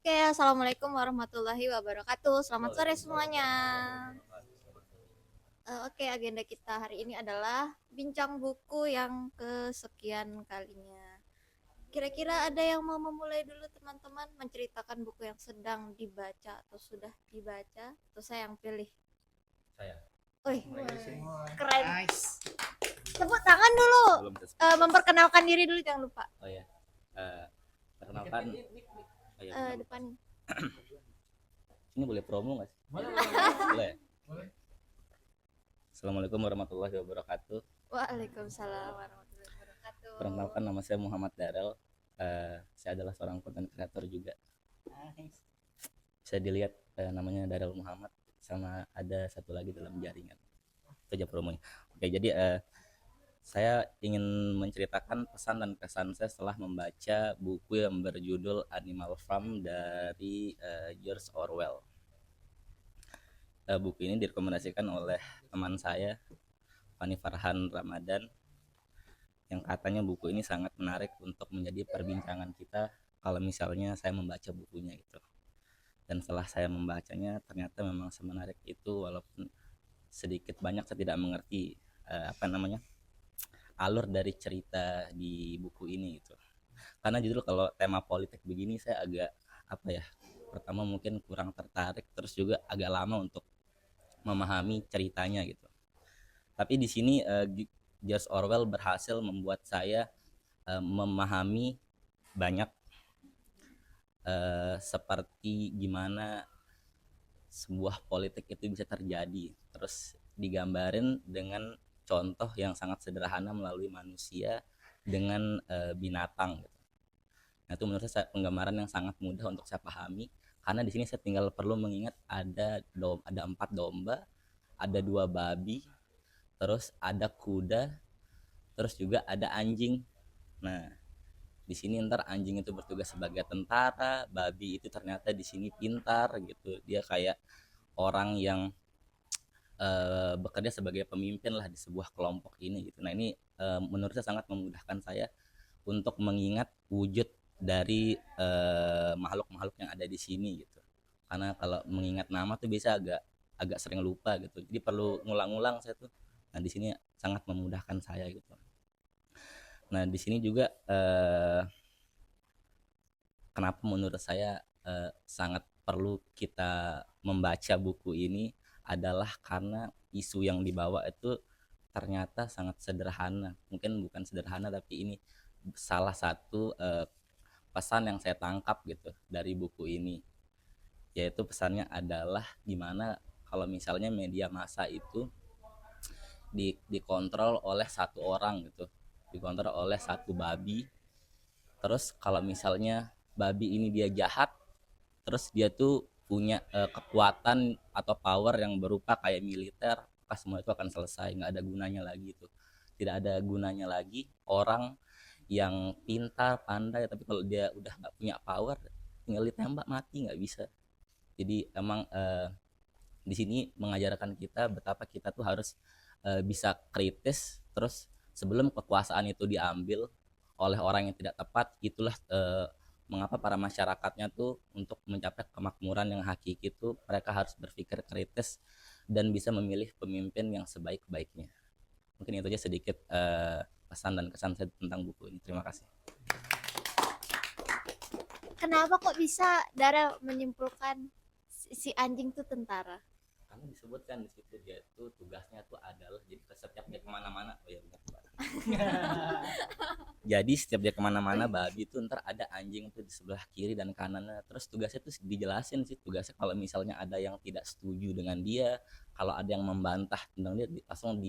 Oke, assalamualaikum warahmatullahi wabarakatuh. Selamat sore semuanya. Oke, agenda kita hari ini adalah bincang buku yang kesekian kalinya. Kira-kira ada yang mau memulai dulu teman-teman menceritakan buku yang sedang dibaca atau sudah dibaca? Atau saya yang pilih? Saya. Wih, keren. Nice. Tepuk tangan dulu. Memperkenalkan diri dulu jangan lupa. Oh ya. Perkenalkan. Depan. Ini boleh promo nggak sih? Boleh. Assalamualaikum warahmatullahi wabarakatuh. Waalaikumsalam warahmatullahi wabarakatuh. Perkenalkan, nama saya Muhammad Darel. Saya adalah seorang content creator juga. Bisa dilihat namanya Darel Muhammad, sama ada satu lagi dalam jaringan. Itu aja promonya. Oke, jadi saya ingin menceritakan pesan dan kesan saya setelah membaca buku yang berjudul Animal Farm dari George Orwell. Buku ini direkomendasikan oleh teman saya, Fani Farhan Ramadan, yang katanya buku ini sangat menarik untuk menjadi perbincangan kita kalau misalnya saya membaca bukunya gitu. Dan setelah saya membacanya, ternyata memang semenarik itu, walaupun sedikit banyak saya tidak mengerti alur dari cerita di buku ini gitu. Karena jujur kalau tema politik begini saya agak pertama mungkin kurang tertarik, terus juga agak lama untuk memahami ceritanya gitu. Tapi di sini George Orwell berhasil membuat saya memahami banyak seperti gimana sebuah politik itu bisa terjadi, terus digambarin dengan contoh yang sangat sederhana melalui manusia dengan binatang gitu. Nah, itu menurut saya penggambaran yang sangat mudah untuk saya pahami, karena di sini saya tinggal perlu mengingat ada 4 domba, ada 2 babi, terus ada kuda, terus juga ada anjing. Nah, di sini ntar anjing itu bertugas sebagai tentara, babi itu ternyata di sini pintar gitu, dia kayak orang yang bekerja sebagai pemimpin lah di sebuah kelompok ini gitu. Nah, ini menurut saya sangat memudahkan saya untuk mengingat wujud dari makhluk-makhluk yang ada di sini gitu. Karena kalau mengingat nama tuh bisa agak sering lupa gitu. Jadi perlu ngulang-ngulang saya tuh. Nah, di sini sangat memudahkan saya gitu. Nah, di sini juga kenapa menurut saya sangat perlu kita membaca buku ini adalah karena isu yang dibawa itu ternyata sangat sederhana. Mungkin bukan sederhana, tapi ini salah satu pesan yang saya tangkap gitu dari buku ini, yaitu pesannya adalah gimana kalau misalnya media massa itu dikontrol oleh satu orang gitu, dikontrol oleh satu babi. Terus kalau misalnya babi ini dia jahat, terus dia tuh punya kekuatan atau power yang berupa kayak militer, maka semua itu akan selesai, nggak ada gunanya lagi itu. Tidak ada gunanya lagi orang yang pintar pandai, tapi kalau dia udah nggak punya power, tinggal ditembak mati, nggak bisa. Jadi emang di sini mengajarkan kita betapa kita tuh harus bisa kritis, terus sebelum kekuasaan itu diambil oleh orang yang tidak tepat. Itulah mengapa para masyarakatnya tuh untuk mencapai kemakmuran yang hakiki itu mereka harus berpikir kritis dan bisa memilih pemimpin yang sebaik-baiknya. Mungkin itu aja sedikit pesan dan kesan saya tentang buku ini. Terima kasih. Kenapa kok bisa Dara menyimpulkan si anjing itu tentara? Karena disebutkan di situ dia tuh tugasnya tuh adalah jadi setiap dia kemana-mana, oh ya benar. Jadi setiap dia kemana-mana babi itu ntar ada anjing tuh di sebelah kiri dan kanannya. Terus tugasnya tuh dijelasin sih, tugasnya kalau misalnya ada yang tidak setuju dengan dia, kalau ada yang membantah tentang dia, langsung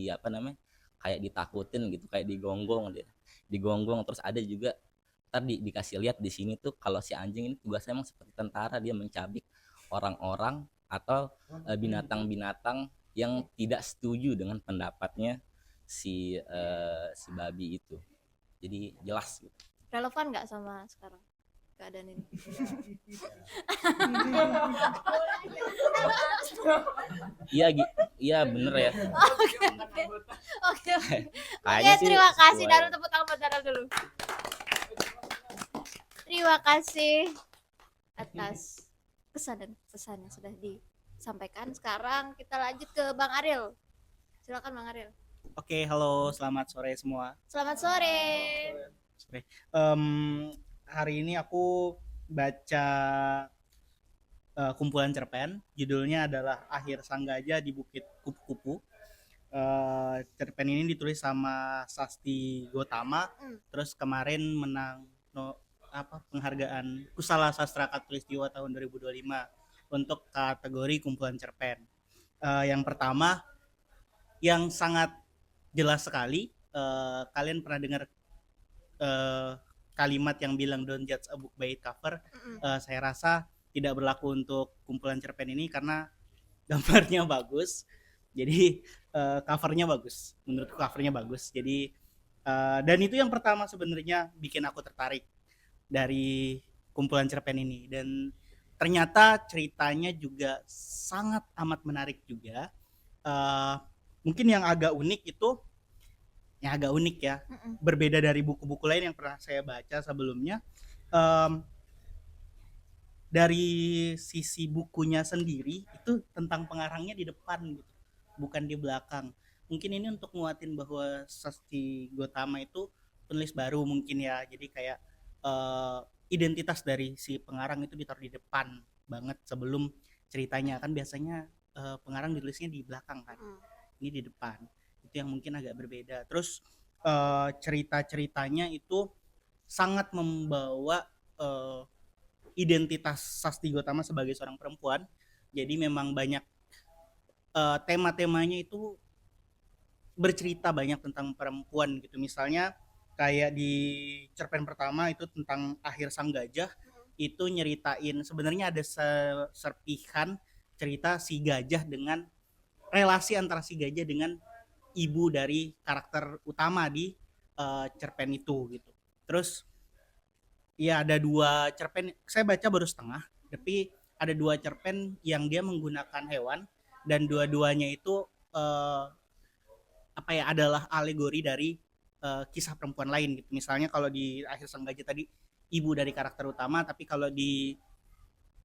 kayak ditakutin gitu, kayak digonggong dia, digonggong. Terus ada juga tadi dikasih lihat di sini tuh kalau si anjing ini tugasnya emang seperti tentara, dia mencabik orang-orang atau binatang-binatang yang tidak setuju dengan pendapatnya si babi itu. Jadi jelas gitu. Relevan nggak sama sekarang keadaan ini? Iya bener ya. Oke. Kayaknya sih Terima kasih. sesuai. Daru, tepuk tangan buat Daru dulu. Terima kasih. atas kesan dan pesan yang sudah disampaikan. Sekarang kita lanjut ke Bang Ariel. Silakan Bang Ariel. Oke, halo, selamat sore semua. Selamat sore. Sore. Hari ini aku baca kumpulan cerpen. Judulnya adalah Akhir Sang Gajah di Bukit Kupu-Kupu. Cerpen ini ditulis sama Sasti Gotama. Terus kemarin menang penghargaan Kusala Sastra Khatulistiwa tahun 2025 untuk kategori kumpulan cerpen. Yang pertama, yang sangat jelas sekali, kalian pernah dengar kalimat yang bilang don't judge a book by its cover. Saya rasa tidak berlaku untuk kumpulan cerpen ini karena gambarnya bagus, jadi covernya bagus, menurutku covernya bagus. Jadi dan itu yang pertama sebenarnya bikin aku tertarik dari kumpulan cerpen ini, dan ternyata ceritanya juga sangat amat menarik juga. Mungkin yang agak unik itu, yang agak unik ya, berbeda dari buku-buku lain yang pernah saya baca sebelumnya. Dari sisi bukunya sendiri itu tentang pengarangnya di depan gitu, bukan di belakang. Mungkin ini untuk nguatin bahwa Sasti Gotama itu penulis baru mungkin ya, jadi kayak identitas dari si pengarang itu ditaruh di depan banget sebelum ceritanya. Kan biasanya pengarang ditulisnya di belakang kan, ini di depan. Itu yang mungkin agak berbeda. Terus cerita-ceritanya itu sangat membawa identitas Sasti Gotama sebagai seorang perempuan. Jadi memang banyak tema-temanya itu bercerita banyak tentang perempuan gitu. Misalnya kayak di cerpen pertama itu tentang Akhir Sang Gajah, itu nyeritain sebenarnya ada serpihan cerita si gajah dengan relasi antara si gajah dengan ibu dari karakter utama di cerpen itu gitu. Terus ya ada 2 cerpen, saya baca baru setengah, tapi ada 2 cerpen yang dia menggunakan hewan, dan dua-duanya itu adalah alegori dari kisah perempuan lain gitu. Misalnya kalau di Akhir Sang Gajah tadi ibu dari karakter utama, tapi kalau di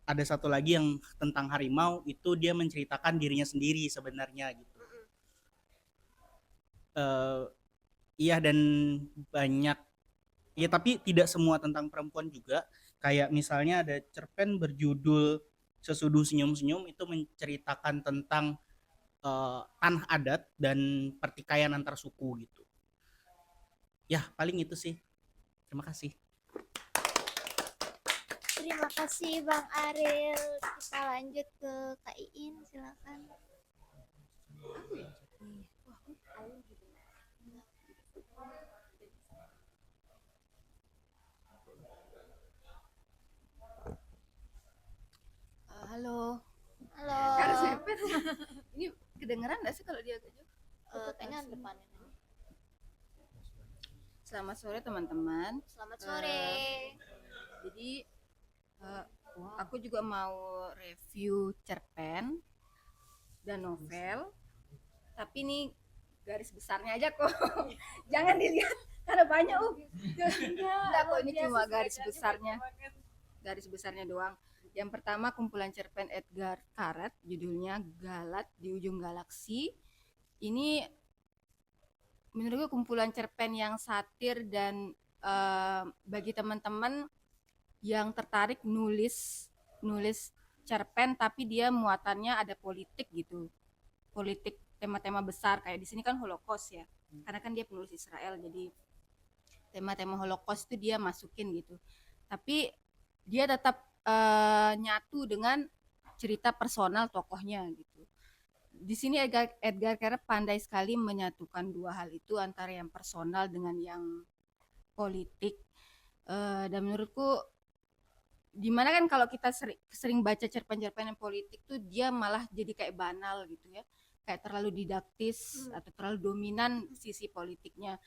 ada satu lagi yang tentang harimau itu dia menceritakan dirinya sendiri sebenarnya gitu. Iya, dan banyak ya, tapi tidak semua tentang perempuan juga. Kayak misalnya ada cerpen berjudul Sesuduh Senyum-Senyum, itu menceritakan tentang tanah adat dan pertikaian antar suku gitu. Ya paling itu sih, terima kasih. Terima kasih Bang Ariel. Kita lanjut ke Kak Iin, silakan. Halo. Halo. Harus mepet. Ini kedengeran nggak sih kalau dia agak jauh? Kayaknya depannya. Selamat sore teman-teman. Selamat sore. Jadi aku juga mau review cerpen dan novel. Tapi ini garis besarnya aja kok. Jangan dilihat karena banyak. Enggak kok, ini cuma garis besarnya. Garis besarnya doang. Yang pertama kumpulan cerpen Edgar Karet, judulnya Galat di Ujung Galaksi. Ini menurutku kumpulan cerpen yang satir dan bagi teman-teman yang tertarik nulis cerpen tapi dia muatannya ada politik gitu. Politik, tema-tema besar kayak di sini kan Holocaust ya. Karena kan dia penulis Israel, jadi tema-tema Holocaust itu dia masukin gitu. Tapi dia tetap nyatu dengan cerita personal tokohnya gitu. Di sini Edgar Karet pandai sekali menyatukan dua hal itu, antara yang personal dengan yang politik. Dan menurutku dimana kan kalau kita sering baca cerpen-cerpen yang politik tuh dia malah jadi kayak banal gitu ya, kayak terlalu didaktis atau terlalu dominan sisi politiknya.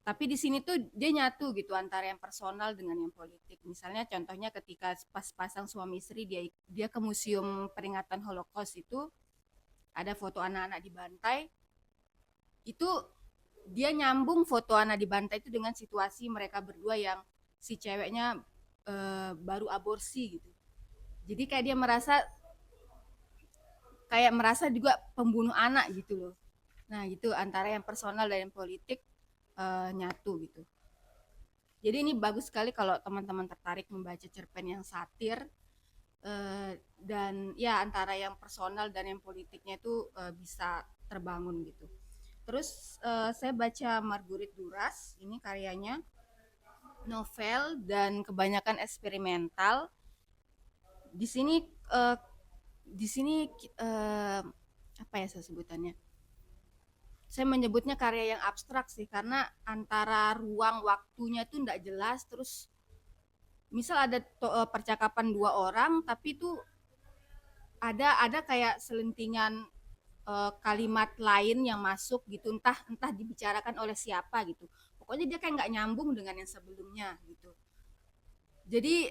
Tapi di sini tuh dia nyatu gitu antara yang personal dengan yang politik. Misalnya contohnya ketika pas pasang suami istri dia ke museum peringatan Holocaust, itu ada foto anak-anak dibantai. Itu dia nyambung foto anak dibantai itu dengan situasi mereka berdua yang si ceweknya baru aborsi gitu. Jadi kayak dia merasa juga pembunuh anak gitu loh. Nah gitu, antara yang personal dan yang politik nyatu gitu. Jadi ini bagus sekali kalau teman-teman tertarik membaca cerpen yang satir, dan ya antara yang personal dan yang politiknya itu bisa terbangun gitu. Terus saya baca Marguerite Duras, ini karyanya novel dan kebanyakan eksperimental. Di sini eh, di sini apa ya saya sebutannya? Saya menyebutnya karya yang abstrak sih, karena antara ruang waktunya itu tidak jelas. Terus misal ada percakapan dua orang, tapi itu ada kayak selentingan kalimat lain yang masuk gitu, entah dibicarakan oleh siapa gitu. Pokoknya dia kayak nggak nyambung dengan yang sebelumnya gitu. Jadi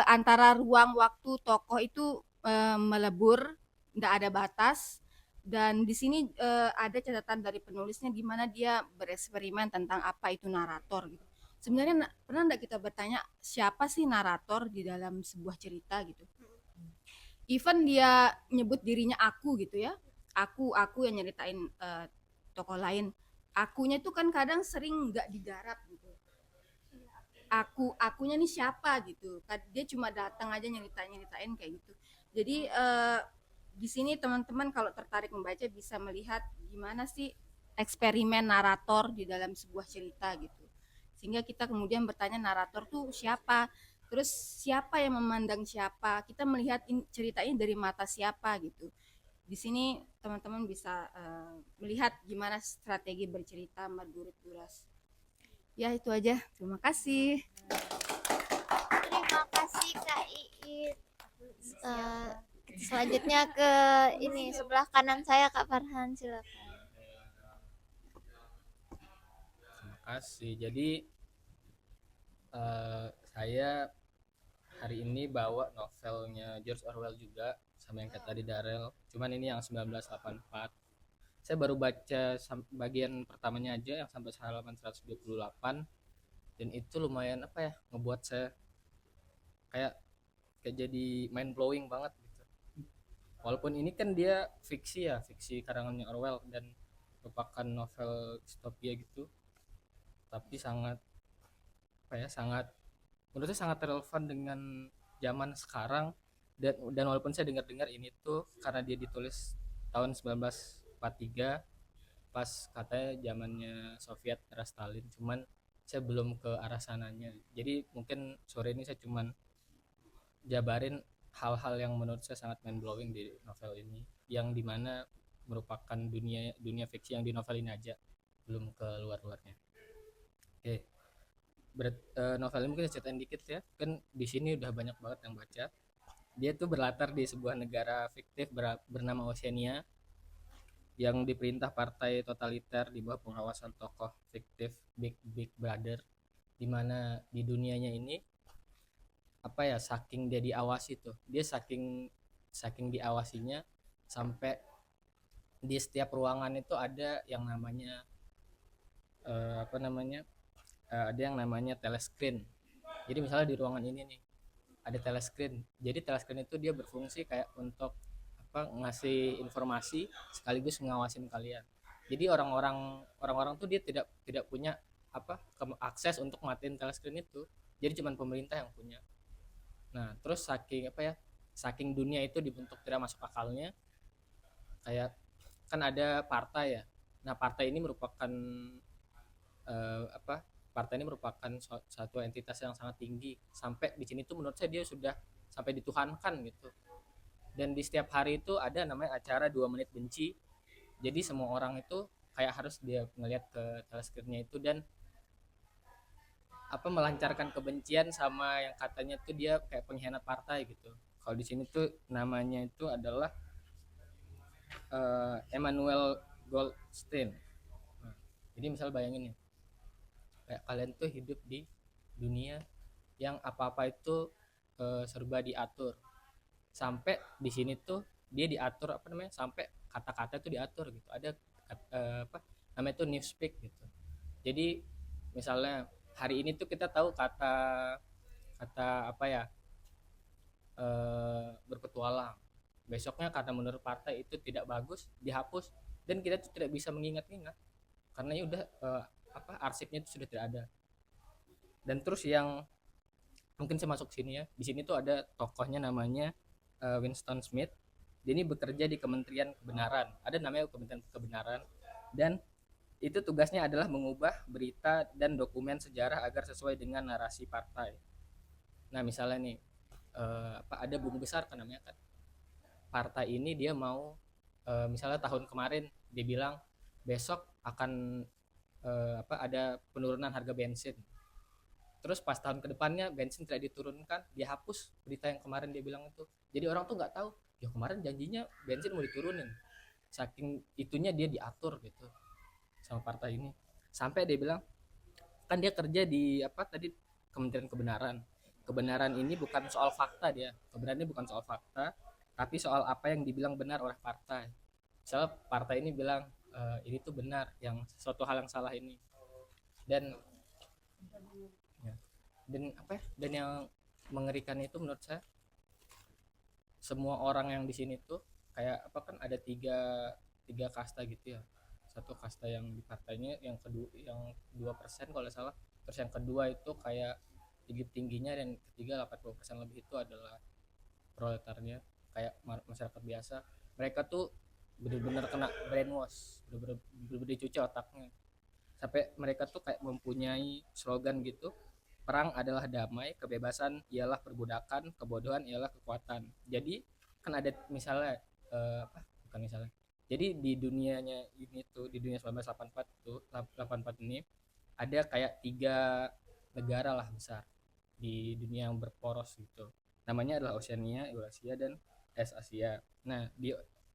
antara ruang waktu tokoh itu melebur, nggak ada batas. Dan di sini ada catatan dari penulisnya di mana dia bereksperimen tentang apa itu narator gitu. Sebenarnya pernah nggak kita bertanya siapa sih narator di dalam sebuah cerita gitu? Even dia nyebut dirinya aku gitu ya, aku yang nyeritain tokoh lain. Akunya tuh kan kadang sering nggak digarap gitu. Akunya nih siapa gitu, dia cuma datang aja nyeritain kayak gitu. Jadi di sini teman-teman kalau tertarik membaca bisa melihat gimana sih eksperimen narator di dalam sebuah cerita gitu, sehingga kita kemudian bertanya narator tuh siapa, terus siapa yang memandang siapa, kita melihat cerita ini dari mata siapa gitu. Di sini teman-teman bisa melihat gimana strategi bercerita Marguerite Duras. Ya itu aja, terima kasih. Terima kasih Kak Iit. Eh, selanjutnya ke ini sebelah kanan saya Kak Farhan, silakan. Terima kasih. Jadi saya hari ini bawa novelnya George Orwell juga, sama yang kayak tadi Darel. Cuman ini yang 1984. Saya baru baca bagian pertamanya aja yang sampai halaman 128, dan itu lumayan apa ya, ngebuat saya kayak jadi mind blowing banget gitu. Walaupun ini kan dia fiksi ya, fiksi karangannya Orwell dan merupakan novel distopia gitu, tapi sangat apa ya, menurut saya sangat relevan dengan zaman sekarang. Dan walaupun saya dengar-dengar ini tuh karena dia ditulis tahun 1943 pas katanya zamannya Soviet era Stalin, cuman saya belum ke arah sananya. Jadi mungkin sore ini saya cuman jabarin hal-hal yang menurut saya sangat mind blowing di novel ini, yang dimana merupakan dunia dunia fiksi yang di novel ini aja, belum ke luar-luarnya. Oke, novel ini mungkin ceritain dikit ya, kan di sini udah banyak banget yang baca. Dia tuh berlatar di sebuah negara fiktif bernama Oceania yang diperintah partai totaliter di bawah pengawasan tokoh fiktif Big Brother, dimana di dunianya ini apa ya, saking dia diawasi tuh, dia saking diawasinya sampai di setiap ruangan itu ada yang namanya ada yang namanya telescreen. Jadi misalnya di ruangan ini nih ada telescreen, jadi telescreen itu dia berfungsi kayak untuk apa, ngasih informasi sekaligus ngawasin kalian. Jadi orang-orang tuh dia tidak punya apa, akses untuk matiin telescreen itu, jadi cuma pemerintah yang punya. Nah terus saking apa ya, saking dunia itu dibentuk tidak masuk akalnya, kayak kan ada partai ya. Nah partai ini merupakan partai ini merupakan satu entitas yang sangat tinggi, sampai di sini tuh menurut saya dia sudah sampai dituhankan gitu. Dan di setiap hari itu ada namanya acara 2 menit benci, jadi semua orang itu kayak harus dia ngelihat ke telescreennya itu dan apa, melancarkan kebencian sama yang katanya tuh dia kayak pengkhianat partai gitu. Kalau di sini tuh namanya itu adalah Emmanuel Goldstein. Nah, jadi misal bayangin nih, kayak kalian tuh hidup di dunia yang apa-apa itu serba diatur, sampai di sini tuh dia diatur apa namanya, sampai kata-kata itu diatur gitu. Ada apa namanya itu newspeak gitu. Jadi misalnya hari ini tuh kita tahu kata kata apa ya, berpetualang. Besoknya karena menurut partai itu tidak bagus, dihapus, dan kita tuh tidak bisa mengingat-ingat karena ya udah arsipnya itu sudah tidak ada. Dan terus yang mungkin saya masuk sini ya, di sini tuh ada tokohnya namanya Winston Smith. Dia ini bekerja di Kementerian Kebenaran, ada namanya Kementerian Kebenaran, dan itu tugasnya adalah mengubah berita dan dokumen sejarah agar sesuai dengan narasi partai. Nah misalnya nih, ada bumbu besar kan namanya kan, partai ini dia mau misalnya tahun kemarin dia bilang besok akan ada penurunan harga bensin. Terus pas tahun kedepannya bensin tidak diturunkan, dia hapus berita yang kemarin dia bilang itu. Jadi orang tuh nggak tahu, ya kemarin janjinya bensin mau diturunin. Saking itunya dia diatur gitu sama partai ini. Sampai dia bilang, kan dia kerja di Kementerian Kebenaran. Kebenaran ini bukan soal fakta dia. Kebenaran ini bukan soal fakta, tapi soal apa yang dibilang benar oleh partai. Misalnya partai ini bilang ini tuh benar, yang suatu hal yang salah ini. Dan dan yang mengerikan itu menurut saya, semua orang yang di sini tuh kayak kan ada tiga kasta gitu ya. Satu kasta yang di partainya, yang kedua yang 2% kalau salah, terus yang kedua itu kayak tingginya, dan ketiga 80% lebih itu adalah proletarnya, kayak masyarakat biasa. Mereka tuh benar-benar kena brainwash, benar-benar dicuci otaknya, sampai mereka tuh kayak mempunyai slogan gitu, perang adalah damai, kebebasan ialah perbudakan, kebodohan ialah kekuatan. Jadi kan ada misalnya bukan misalnya. Jadi di dunianya ini tuh, di dunia 1984 tuh 84 ini ada kayak 3 negara lah besar di dunia yang berporos gitu. Namanya adalah Oceania, Eurasia, dan Asia. Nah,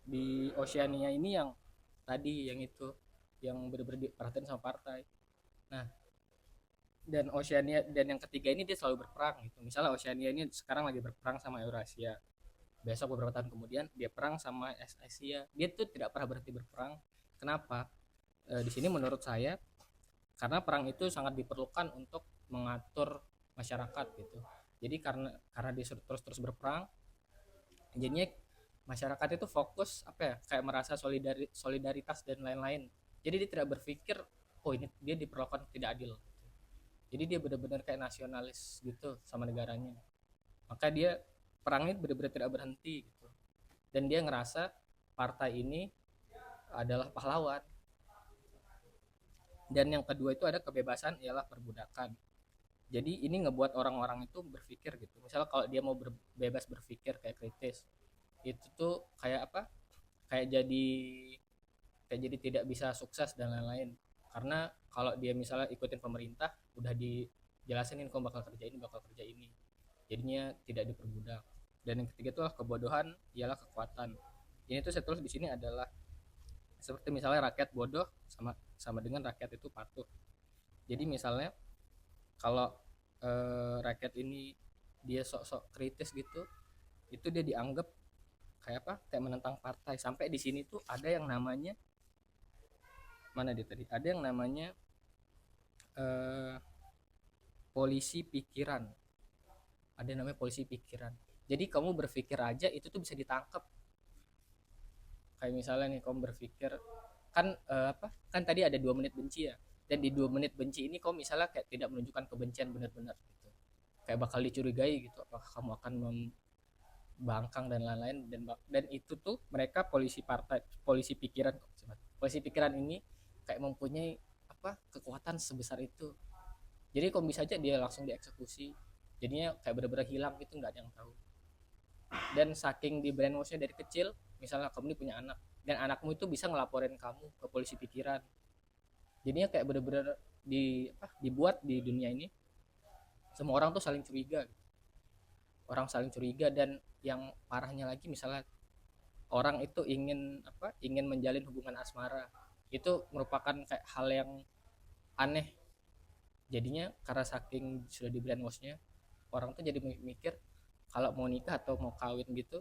di Oceania ini yang tadi yang itu yang benar-benar diperhatiin sama partai. Nah, dan Oceania dan yang ketiga ini dia selalu berperang gitu. Misalnya Oceania ini sekarang lagi berperang sama Eurasia, besok beberapa tahun kemudian dia perang sama Asia. Dia tuh tidak pernah berhenti berperang. Kenapa? Di sini menurut saya karena perang itu sangat diperlukan untuk mengatur masyarakat gitu. Jadi karena dia terus berperang, jadinya masyarakat itu fokus kayak merasa solidaritas dan lain-lain. Jadi dia tidak berpikir ini dia diperlakukan tidak adil. Jadi dia benar-benar kayak nasionalis gitu sama negaranya. Maka dia perangnya benar-benar tidak berhenti gitu. Dan dia ngerasa partai ini adalah pahlawan. Dan yang kedua itu ada kebebasan ialah perbudakan. Jadi ini ngebuat orang-orang itu berpikir gitu. Misalnya kalau dia mau bebas berpikir kayak kritis, itu tuh kayak Kayak jadi tidak bisa sukses dan lain-lain. Karena kalau dia misalnya ikutin pemerintah, udah dijelasin kamu bakal kerja ini, jadinya tidak diperbudak. Dan yang ketiga itu kebodohan ialah kekuatan. Ini tuh saya tulis di sini adalah seperti misalnya rakyat bodoh sama dengan rakyat itu patuh. Jadi misalnya kalau rakyat ini dia sok-sok kritis gitu, itu dia dianggap kayak menentang partai. Sampai di sini tuh ada yang namanya ada yang namanya polisi pikiran. Ada yang namanya polisi pikiran. Jadi kamu berpikir aja itu tuh bisa ditangkap. Kayak misalnya nih kamu berpikir kan tadi ada 2 menit benci ya. Dan di 2 menit benci ini kamu misalnya kayak tidak menunjukkan kebencian benar-benar gitu. Kayak bakal dicurigai gitu, apakah kamu akan membangkang dan lain-lain, dan itu tuh mereka polisi pikiran. Polisi pikiran ini kayak mempunyai kekuatan sebesar itu. Jadi kok bisa aja dia langsung dieksekusi, jadinya kayak bener-bener hilang gitu, nggak ada yang tahu. Dan saking di brainwashnya dari kecil, misalnya kamu ini punya anak dan anakmu itu bisa ngelaporin kamu ke polisi pikiran, jadinya kayak bener-bener dibuat di dunia ini semua orang tuh saling curiga gitu. Orang saling curiga, dan yang parahnya lagi misalnya orang itu ingin menjalin hubungan asmara, itu merupakan kayak hal yang aneh. Jadinya karena saking sudah di brainwashnya, orang tuh jadi mikir kalau mau nikah atau mau kawin gitu,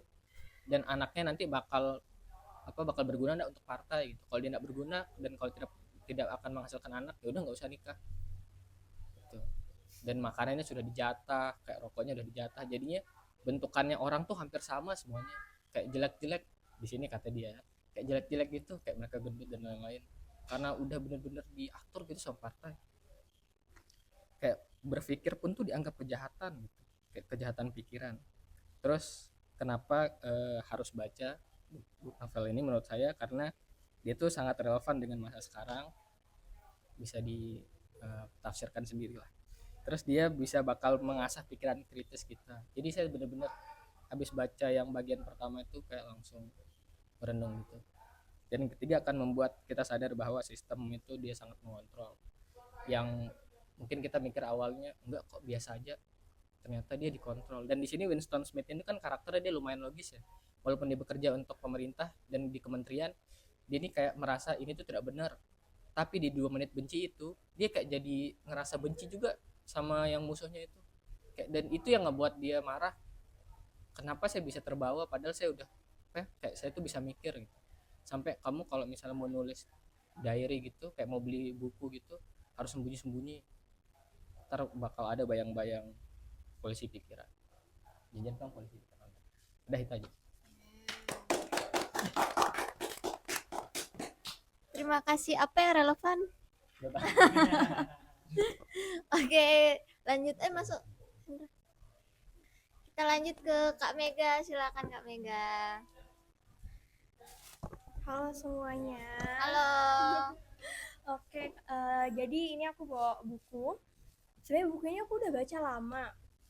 dan anaknya nanti bakal berguna enggak untuk partai gitu. Kalau dia enggak berguna dan kalau tidak akan menghasilkan anak, ya udah nggak usah nikah gitu. dan makanannya sudah dijatah, kayak rokoknya udah dijatah, jadinya bentukannya orang tuh hampir sama semuanya, kayak jelek-jelek di sini kata dia, kayak jelek-jelek gitu, kayak mereka gendut dan lain-lain, karena udah bener-bener diatur gitu sama partai. Kayak berpikir pun tuh dianggap kejahatan gitu, kayak kejahatan pikiran. Terus kenapa harus baca buku novel ini menurut saya, karena dia tuh sangat relevan dengan masa sekarang, bisa ditafsirkan sendiri lah. Terus dia bisa bakal mengasah pikiran kritis kita. Jadi saya benar-benar habis baca yang bagian pertama itu kayak langsung merenung gitu. Dan yang ketiga akan membuat kita sadar bahwa sistem itu dia sangat mengontrol. Yang mungkin kita mikir awalnya enggak kok biasa aja, ternyata dia dikontrol. Dan di sini Winston Smith ini kan karakternya dia lumayan logis ya. Walaupun dia bekerja untuk pemerintah dan di kementerian, dia ini kayak merasa ini tuh tidak benar. Tapi di 2 menit benci itu, dia kayak jadi ngerasa benci juga sama yang musuhnya itu. Dan itu yang ngebuat dia marah. Kenapa saya bisa terbawa padahal saya udah kayak saya tuh bisa mikir gitu. Sampai kamu kalau misalnya mau nulis diary gitu, kayak mau beli buku gitu, harus sembunyi-sembunyi. Ntar bakal ada bayang-bayang polisi pikiran. Jangan kan polisi pikiran. Udah itu aja. Terima kasih. Apa yang relevan? Oke, lanjut. Masuk. Kita lanjut ke Kak Mega. Silakan Kak Mega. Halo semuanya. Halo. Oke, jadi ini aku bawa buku. Sebenarnya bukunya aku udah baca lama,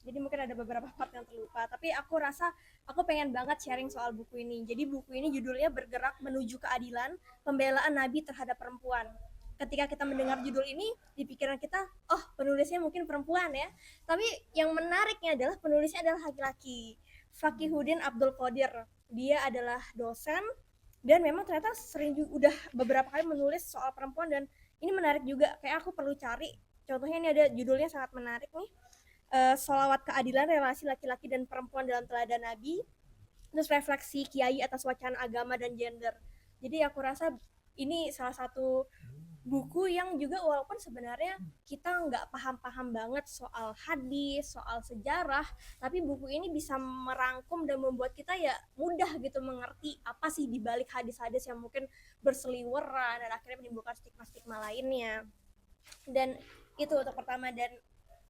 jadi mungkin ada beberapa part yang terlupa. Tapi aku rasa aku pengen banget sharing soal buku ini. Jadi buku ini judulnya Bergerak Menuju Keadilan, Pembelaan Nabi Terhadap Perempuan. Ketika kita mendengar judul ini, di pikiran kita, oh penulisnya mungkin perempuan ya. Tapi yang menariknya adalah penulisnya adalah laki-laki, Fakihuddin Abdul Qadir. Dia adalah dosen dan memang ternyata sering juga udah beberapa kali menulis soal perempuan, dan ini menarik juga, kayak aku perlu cari. Contohnya ini ada judulnya sangat menarik nih, Sholawat Keadilan, Relasi Laki-laki dan Perempuan dalam Teladan Nabi, terus refleksi kiai atas wacana agama dan gender. Jadi aku rasa ini salah satu buku yang juga walaupun sebenarnya kita nggak paham-paham banget soal hadis, soal sejarah, tapi buku ini bisa merangkum dan membuat kita ya mudah gitu mengerti apa sih dibalik hadis-hadis yang mungkin berseliweran dan akhirnya menimbulkan stigma-stigma lainnya. Dan itu untuk pertama, dan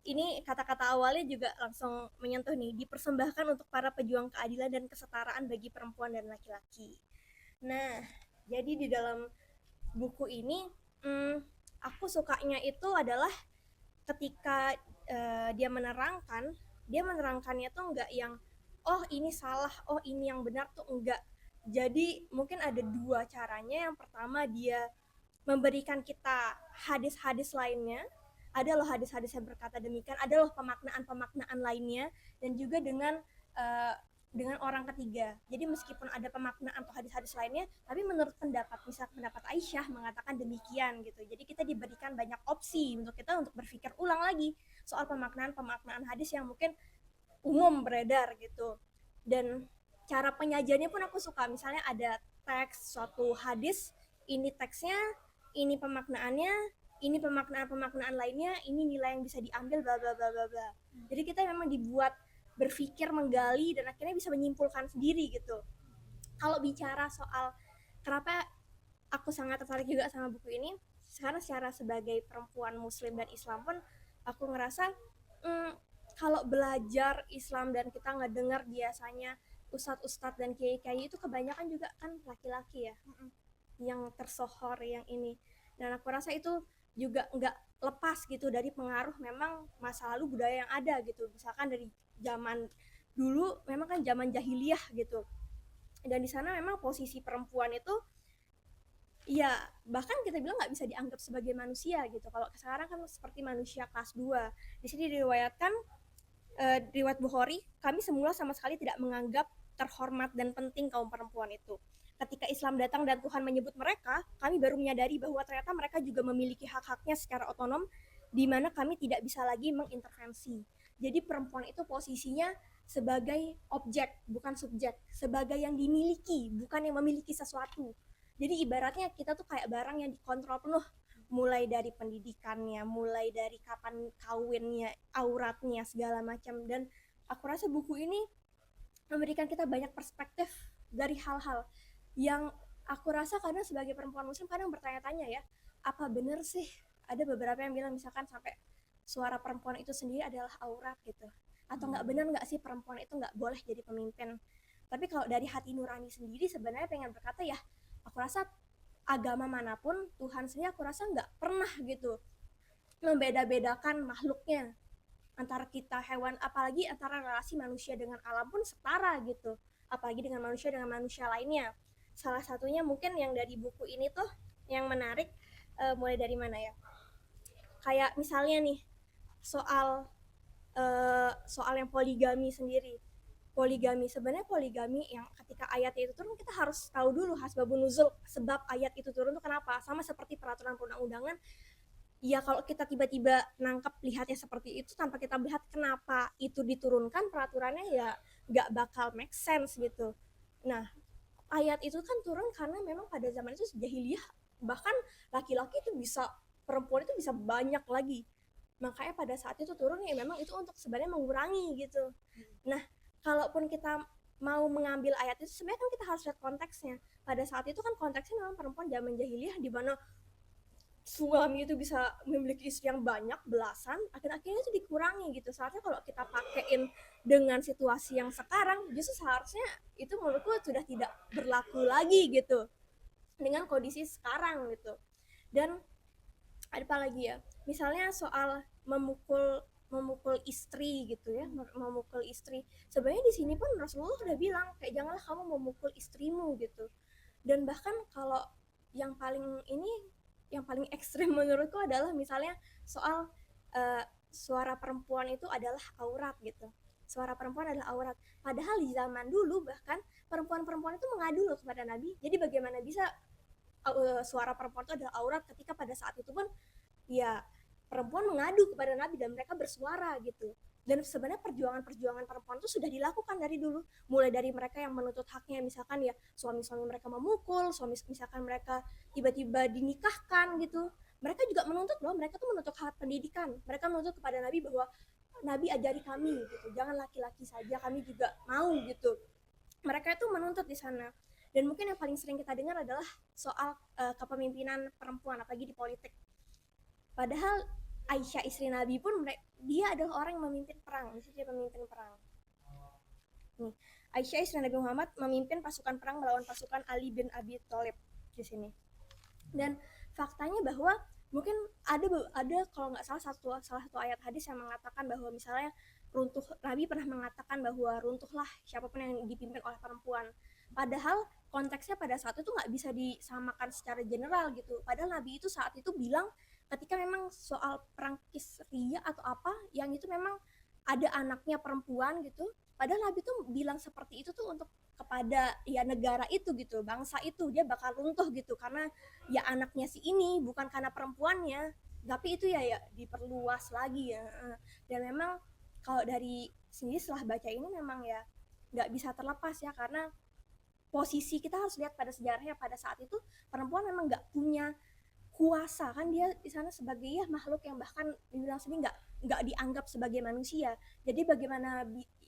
ini kata-kata awalnya juga langsung menyentuh nih, dipersembahkan untuk para pejuang keadilan dan kesetaraan bagi perempuan dan laki-laki. Nah, jadi di dalam buku ini aku sukanya itu adalah ketika dia menerangkannya tuh enggak yang oh ini salah, oh ini yang benar, tuh enggak. Jadi mungkin ada 2 caranya. Yang pertama, dia memberikan kita hadis-hadis lainnya, ada loh hadis-hadis yang berkata demikian, ada loh pemaknaan-pemaknaan lainnya, dan juga dengan orang ketiga. Jadi meskipun ada pemaknaan atau hadis-hadis lainnya, tapi menurut pendapat Aisyah mengatakan demikian gitu. Jadi kita diberikan banyak opsi untuk kita untuk berpikir ulang lagi soal pemaknaan hadis yang mungkin umum beredar gitu. Dan cara penyajiannya pun aku suka. Misalnya ada teks suatu hadis, ini teksnya, ini pemaknaannya, ini pemaknaan lainnya, ini nilai yang bisa diambil, bla bla bla bla bla. Jadi kita memang dibuat berpikir, menggali, dan akhirnya bisa menyimpulkan sendiri gitu. Kalau bicara soal kenapa aku sangat tertarik juga sama buku ini, karena sebagai perempuan muslim dan Islam pun aku ngerasa kalau belajar Islam dan kita ngedengar biasanya ustadz-ustadz dan kiai-kiai itu kebanyakan juga kan laki-laki ya, yang tersohor yang ini. Dan aku rasa itu juga nggak lepas gitu dari pengaruh memang masa lalu budaya yang ada gitu. Misalkan dari zaman dulu memang kan zaman jahiliyah gitu, dan di sana memang posisi perempuan itu ya bahkan kita bilang nggak bisa dianggap sebagai manusia gitu. Kalau sekarang kan seperti manusia kelas 2. Di sini diriwayatkan riwayat Bukhari, kami semula sama sekali tidak menganggap terhormat dan penting kaum perempuan itu. Ketika Islam datang dan Tuhan menyebut mereka, kami baru menyadari bahwa ternyata mereka juga memiliki hak-haknya secara otonom, di mana kami tidak bisa lagi mengintervensi. Jadi perempuan itu posisinya sebagai objek, bukan subjek, sebagai yang dimiliki, bukan yang memiliki sesuatu. Jadi ibaratnya kita tuh kayak barang yang dikontrol penuh, mulai dari pendidikannya, mulai dari kapan kawinnya, auratnya, segala macam. Dan aku rasa buku ini memberikan kita banyak perspektif dari hal-hal yang aku rasa kadang sebagai perempuan muslim kadang bertanya-tanya ya, apa bener sih ada beberapa yang bilang misalkan sampai suara perempuan itu sendiri adalah aurat gitu, atau nggak bener nggak sih perempuan itu nggak boleh jadi pemimpin. Tapi kalau dari hati nurani sendiri sebenarnya pengen berkata ya, aku rasa agama manapun Tuhan sendiri aku rasa nggak pernah gitu membeda-bedakan makhluknya, antara kita hewan, apalagi antara relasi manusia dengan alam pun setara gitu, apalagi dengan manusia lainnya. Salah satunya mungkin yang dari buku ini tuh yang menarik, mulai dari mana ya, kayak misalnya nih soal soal yang poligami sendiri. Poligami sebenarnya, poligami yang ketika ayat itu turun kita harus tahu dulu asbabun nuzul, sebab ayat itu turun tuh kenapa. Sama seperti peraturan perundang-undangan, ya kalau kita tiba-tiba nangkep lihatnya seperti itu tanpa kita melihat kenapa itu diturunkan peraturannya, ya nggak bakal make sense gitu. Nah, ayat itu kan turun karena memang pada zaman itu jahiliyah bahkan laki-laki itu bisa, perempuan itu bisa banyak lagi, makanya pada saat itu turun ya memang itu untuk sebenarnya mengurangi gitu. Nah, kalaupun kita mau mengambil ayat itu sebenarnya kan kita harus lihat konteksnya. Pada saat itu kan konteksnya memang perempuan zaman jahiliyah di mana suami itu bisa memiliki istri yang banyak belasan, akhir-akhirnya itu dikurangi gitu. Seharusnya kalau kita pakein dengan situasi yang sekarang, justru seharusnya itu menurutku sudah tidak berlaku lagi gitu dengan kondisi sekarang gitu. Dan ada apa lagi ya, misalnya soal memukul istri gitu ya, memukul istri. Sebenarnya di sini pun Rasulullah sudah bilang kayak janganlah kamu memukul istrimu gitu. Dan bahkan kalau yang paling ekstrim menurutku adalah misalnya soal suara perempuan itu adalah aurat gitu. Suara perempuan adalah aurat. Padahal di zaman dulu bahkan perempuan-perempuan itu mengadu loh kepada Nabi. Jadi bagaimana bisa suara perempuan itu adalah aurat ketika pada saat itu pun ya perempuan mengadu kepada Nabi dan mereka bersuara gitu. Dan sebenarnya perjuangan perempuan itu sudah dilakukan dari dulu, mulai dari mereka yang menuntut haknya, misalkan ya suami-suami mereka memukul, misalkan mereka tiba-tiba dinikahkan gitu, mereka juga menuntut loh, mereka tuh menuntut hak pendidikan, mereka menuntut kepada Nabi bahwa Nabi ajari kami gitu, jangan laki-laki saja, kami juga mau gitu. Mereka itu menuntut di sana. Dan mungkin yang paling sering kita dengar adalah soal kepemimpinan perempuan, apalagi di politik. Padahal Aisyah istri Nabi pun dia adalah orang yang memimpin perang, dia pemimpin perang. Nih, Aisyah istri Nabi Muhammad memimpin pasukan perang melawan pasukan Ali bin Abi Thalib di sini. Dan faktanya bahwa mungkin ada kalau nggak salah satu ayat hadis yang mengatakan bahwa misalnya Nabi pernah mengatakan bahwa runtuhlah siapapun yang dipimpin oleh perempuan. Padahal konteksnya pada saat itu nggak bisa disamakan secara general gitu. Padahal Nabi itu saat itu bilang ketika memang soal perang Kisriya atau apa yang itu memang ada anaknya perempuan gitu, padahal Nabi tuh bilang seperti itu tuh untuk kepada ya negara itu gitu, bangsa itu dia bakal runtuh gitu karena ya anaknya si ini, bukan karena perempuannya. Tapi itu ya diperluas lagi ya. Dan memang kalau dari sini setelah baca ini memang ya nggak bisa terlepas ya, karena posisi kita harus lihat pada sejarahnya pada saat itu perempuan memang nggak punya kuasa kan, dia di sana sebagai ya makhluk yang bahkan dibilang sendiri nggak dianggap sebagai manusia. Jadi bagaimana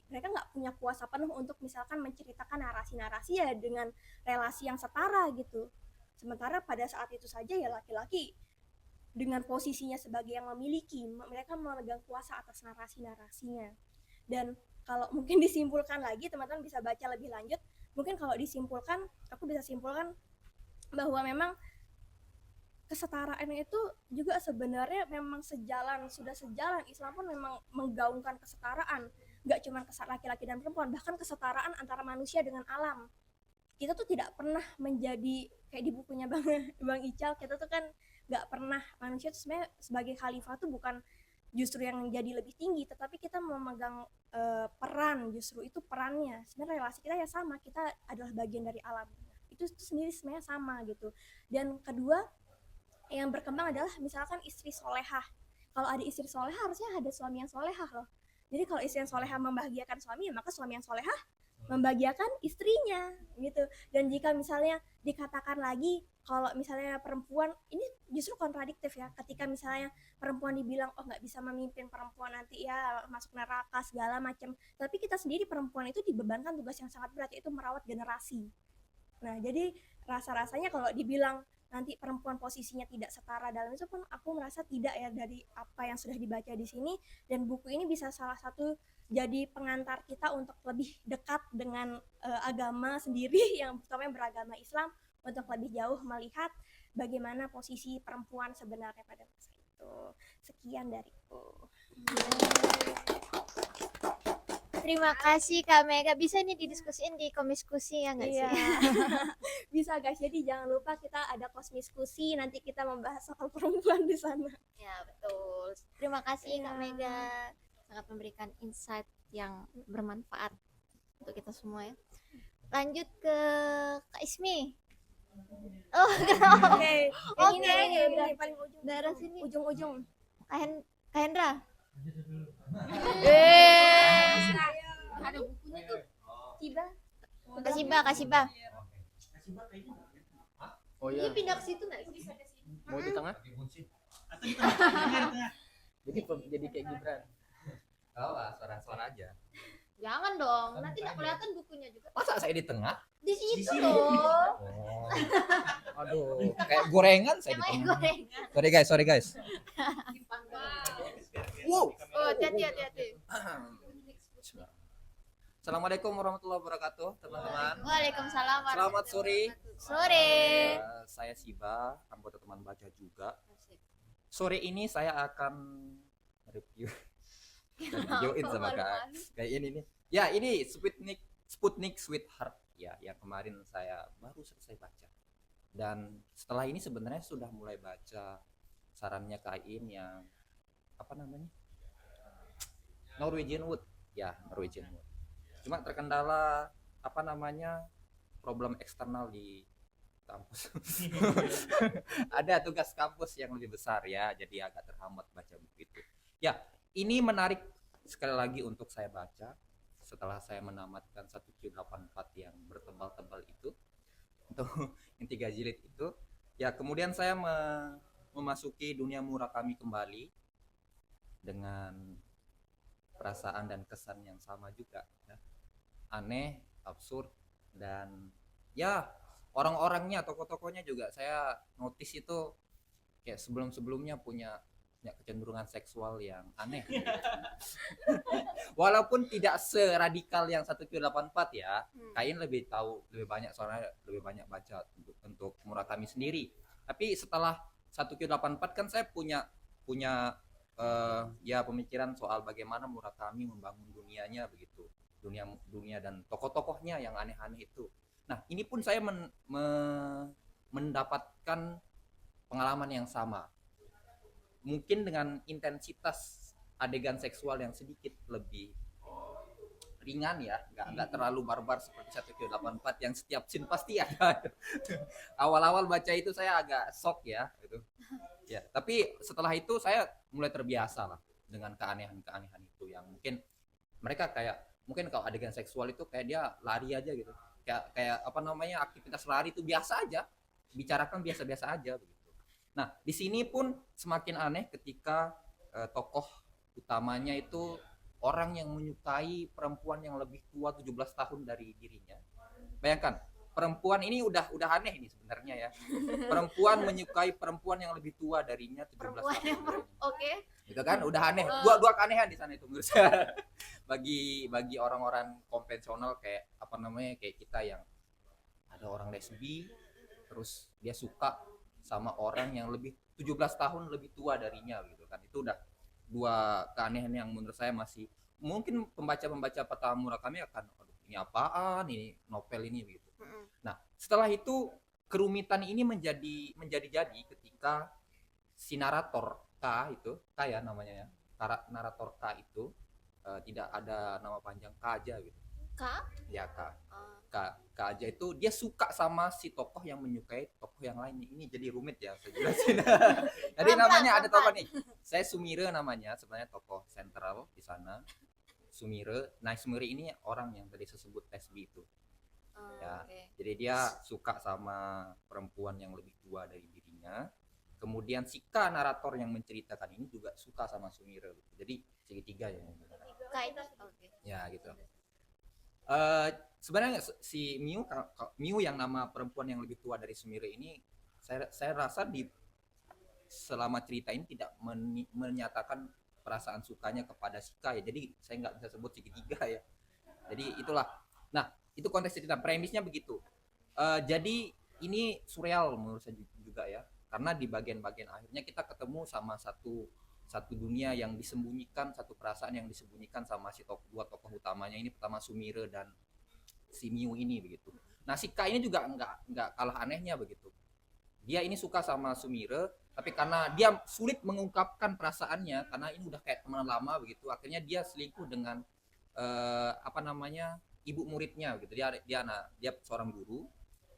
mereka nggak punya kuasa penuh untuk misalkan menceritakan narasi-narasi ya dengan relasi yang setara gitu. Sementara pada saat itu saja ya laki-laki dengan posisinya sebagai yang memiliki, mereka memegang kuasa atas narasi-narasinya. Dan kalau mungkin disimpulkan lagi, teman-teman bisa baca lebih lanjut. Mungkin kalau disimpulkan, aku bisa simpulkan bahwa memang kesetaraan itu juga sebenarnya memang sudah sejalan. Islam pun memang menggaungkan kesetaraan, nggak cuma laki-laki dan perempuan, bahkan kesetaraan antara manusia dengan alam. Kita tuh tidak pernah menjadi kayak di bukunya Bang Ical, kita tuh kan nggak pernah, manusia tuh sebenarnya sebagai khalifah tuh bukan justru yang jadi lebih tinggi, tetapi kita memegang peran, justru itu perannya. Sebenarnya relasi kita ya sama, kita adalah bagian dari alam. Itu sendiri sebenarnya sama gitu. Dan kedua yang berkembang adalah misalkan istri solehah. Kalau ada istri solehah harusnya ada suami yang solehah loh. Jadi kalau istri yang solehah membahagiakan suami, maka suami yang solehah membahagiakan istrinya gitu. Dan jika misalnya dikatakan lagi kalau misalnya perempuan ini justru kontradiktif ya, ketika misalnya perempuan dibilang oh nggak bisa memimpin, perempuan nanti ya masuk neraka segala macam, tapi kita sendiri perempuan itu dibebankan tugas yang sangat berat, yaitu merawat generasi. Nah jadi rasa-rasanya kalau dibilang nanti perempuan posisinya tidak setara dalam itu pun aku merasa tidak ya, dari apa yang sudah dibaca di sini. Dan buku ini bisa salah satu jadi pengantar kita untuk lebih dekat dengan agama sendiri yang terutama yang beragama Islam, untuk lebih jauh melihat bagaimana posisi perempuan sebenarnya pada masa itu. Sekian dariku. Terima kasih Kak Mega. Bisa nih didiskusiin di komiskusi ya nggak Iya. sih? Bisa guys, jadi jangan lupa kita ada kosmiskusi, nanti kita membahas soal perempuan di sana. Ya betul. Terima kasih Kak Iya. Mega. Sangat memberikan insight yang bermanfaat untuk kita semua ya. Lanjut ke Kak Ismi. Oh, Oke, yang Oke, ini paling ujung. daerah sini. Ujung-ujung. Kak Hendra. Ada bukunya tuh. Tiba. Kasih Ba. Oh Ini iya, pindah ke situ nggak sih? mau di tengah. Atau di tengah. Jadi kayak Gibran. Oh, suara-suara aja. Jangan dong, nanti nggak kelihatan bukunya juga. Masa saya di tengah? Di situ sini. dong. Oh. Aduh, kayak gorengan saya di Namanya tengah. gorengan. Sorry guys. Wow. Oh, hati-hati. Assalamualaikum warahmatullahi wabarakatuh, teman-teman. Waalaikumsalam. Selamat sore. Sore. Saya Siba, anggota teman baca juga. Sore ini saya akan review dan videoin sama Kak. Kayak ini nih. Ya, ini Sputnik Sweetheart ya, yang kemarin saya baru selesai baca. Dan setelah ini sebenarnya sudah mulai baca sarannya Kak In yang apa namanya? Norwegian Wood. Ya, Norwegian Wood. Cuma terkendala apa namanya? Problem eksternal di kampus. Ada tugas kampus yang lebih besar ya, jadi agak terhambat baca buku itu. Ya, ini menarik sekali lagi untuk saya baca setelah saya menamatkan 1Q84 yang bertebal-tebal itu untuk yang 3 jilid itu. Ya, kemudian saya memasuki dunia Murakami kembali dengan perasaan dan kesan yang sama juga ya. Aneh, absurd, dan ya orang-orangnya, tokoh-tokohnya juga saya notice itu kayak sebelum-sebelumnya punya kecenderungan seksual yang aneh. Walaupun tidak seradikal yang 1Q84 ya. Kain lebih tahu, lebih banyak soalnya lebih banyak baca untuk Murakami sendiri. Tapi setelah 1Q84 kan saya punya ya pemikiran soal bagaimana Murakami membangun dunianya begitu. Dunia dan tokoh-tokohnya yang aneh-aneh itu. Nah, ini pun saya mendapatkan pengalaman yang sama. Mungkin dengan intensitas adegan seksual yang sedikit lebih ringan ya, nggak terlalu barbar seperti 1Q84 yang setiap scene pasti ada. Awal-awal baca itu saya agak shock ya, gitu. Ya, tapi setelah itu saya mulai terbiasa lah dengan keanehan-keanehan itu yang mungkin mereka mungkin kalau adegan seksual itu kayak dia lari aja gitu. Kayak apa namanya, aktivitas lari itu biasa aja, bicarakan biasa-biasa aja begitu. Nah, di sini pun semakin aneh ketika tokoh utamanya itu orang yang menyukai perempuan yang lebih tua 17 tahun dari dirinya. Bayangkan, perempuan ini udah aneh nih sebenarnya ya. Perempuan menyukai perempuan yang lebih tua darinya 17 Perempuan tahun. yang Oke. Gitu kan, udah aneh. Dua keanehan di sana itu menurut saya. bagi orang-orang konvensional kayak apa namanya, kayak kita yang ada orang lesbi terus dia suka sama orang yang lebih 17 tahun lebih tua darinya gitu kan. Itu udah dua keanehan yang menurut saya masih mungkin pembaca pertama Murakami akan aduh, ini apaan, ini novel ini begitu. Nah, setelah itu kerumitan ini menjadi ketika si narator K itu, K ya namanya ya, narator K itu tidak ada nama panjang, K aja gitu. Kak? Ya K aja itu dia suka sama si tokoh yang menyukai tokoh yang lain. Ini jadi rumit ya saya jelasin. Jadi namanya ada tokoh nih. Saya Sumire namanya, sebenarnya tokoh sentral di sana. Sumire. Nah, Sumire ini orang yang tadi saya sebut lesbi itu. Oh, Ya, oke. jadi dia suka sama perempuan yang lebih tua dari dirinya. Kemudian si K narator yang menceritakan ini juga suka sama Sumire gitu. Jadi segitiga ya. Kind of, oke. Ya gitu. Sebenarnya si Miu yang nama perempuan yang lebih tua dari Sumire ini, saya rasa di selama cerita ini tidak menyatakan perasaan sukanya kepada si K ya. Jadi saya nggak bisa sebut segitiga ya. Jadi itulah. Nah, itu konteks cerita, premisnya begitu. Jadi ini surreal menurut saya juga ya, karena di bagian-bagian akhirnya kita ketemu sama satu dunia yang disembunyikan, satu perasaan yang disembunyikan sama si dua tokoh utamanya ini, pertama Sumire dan si Miu ini begitu. Nah, si K ini juga nggak kalah anehnya begitu. Dia ini suka sama Sumire, tapi karena dia sulit mengungkapkan perasaannya, karena ini udah kayak teman lama begitu, akhirnya dia selingkuh dengan ibu muridnya gitu. Dia seorang guru.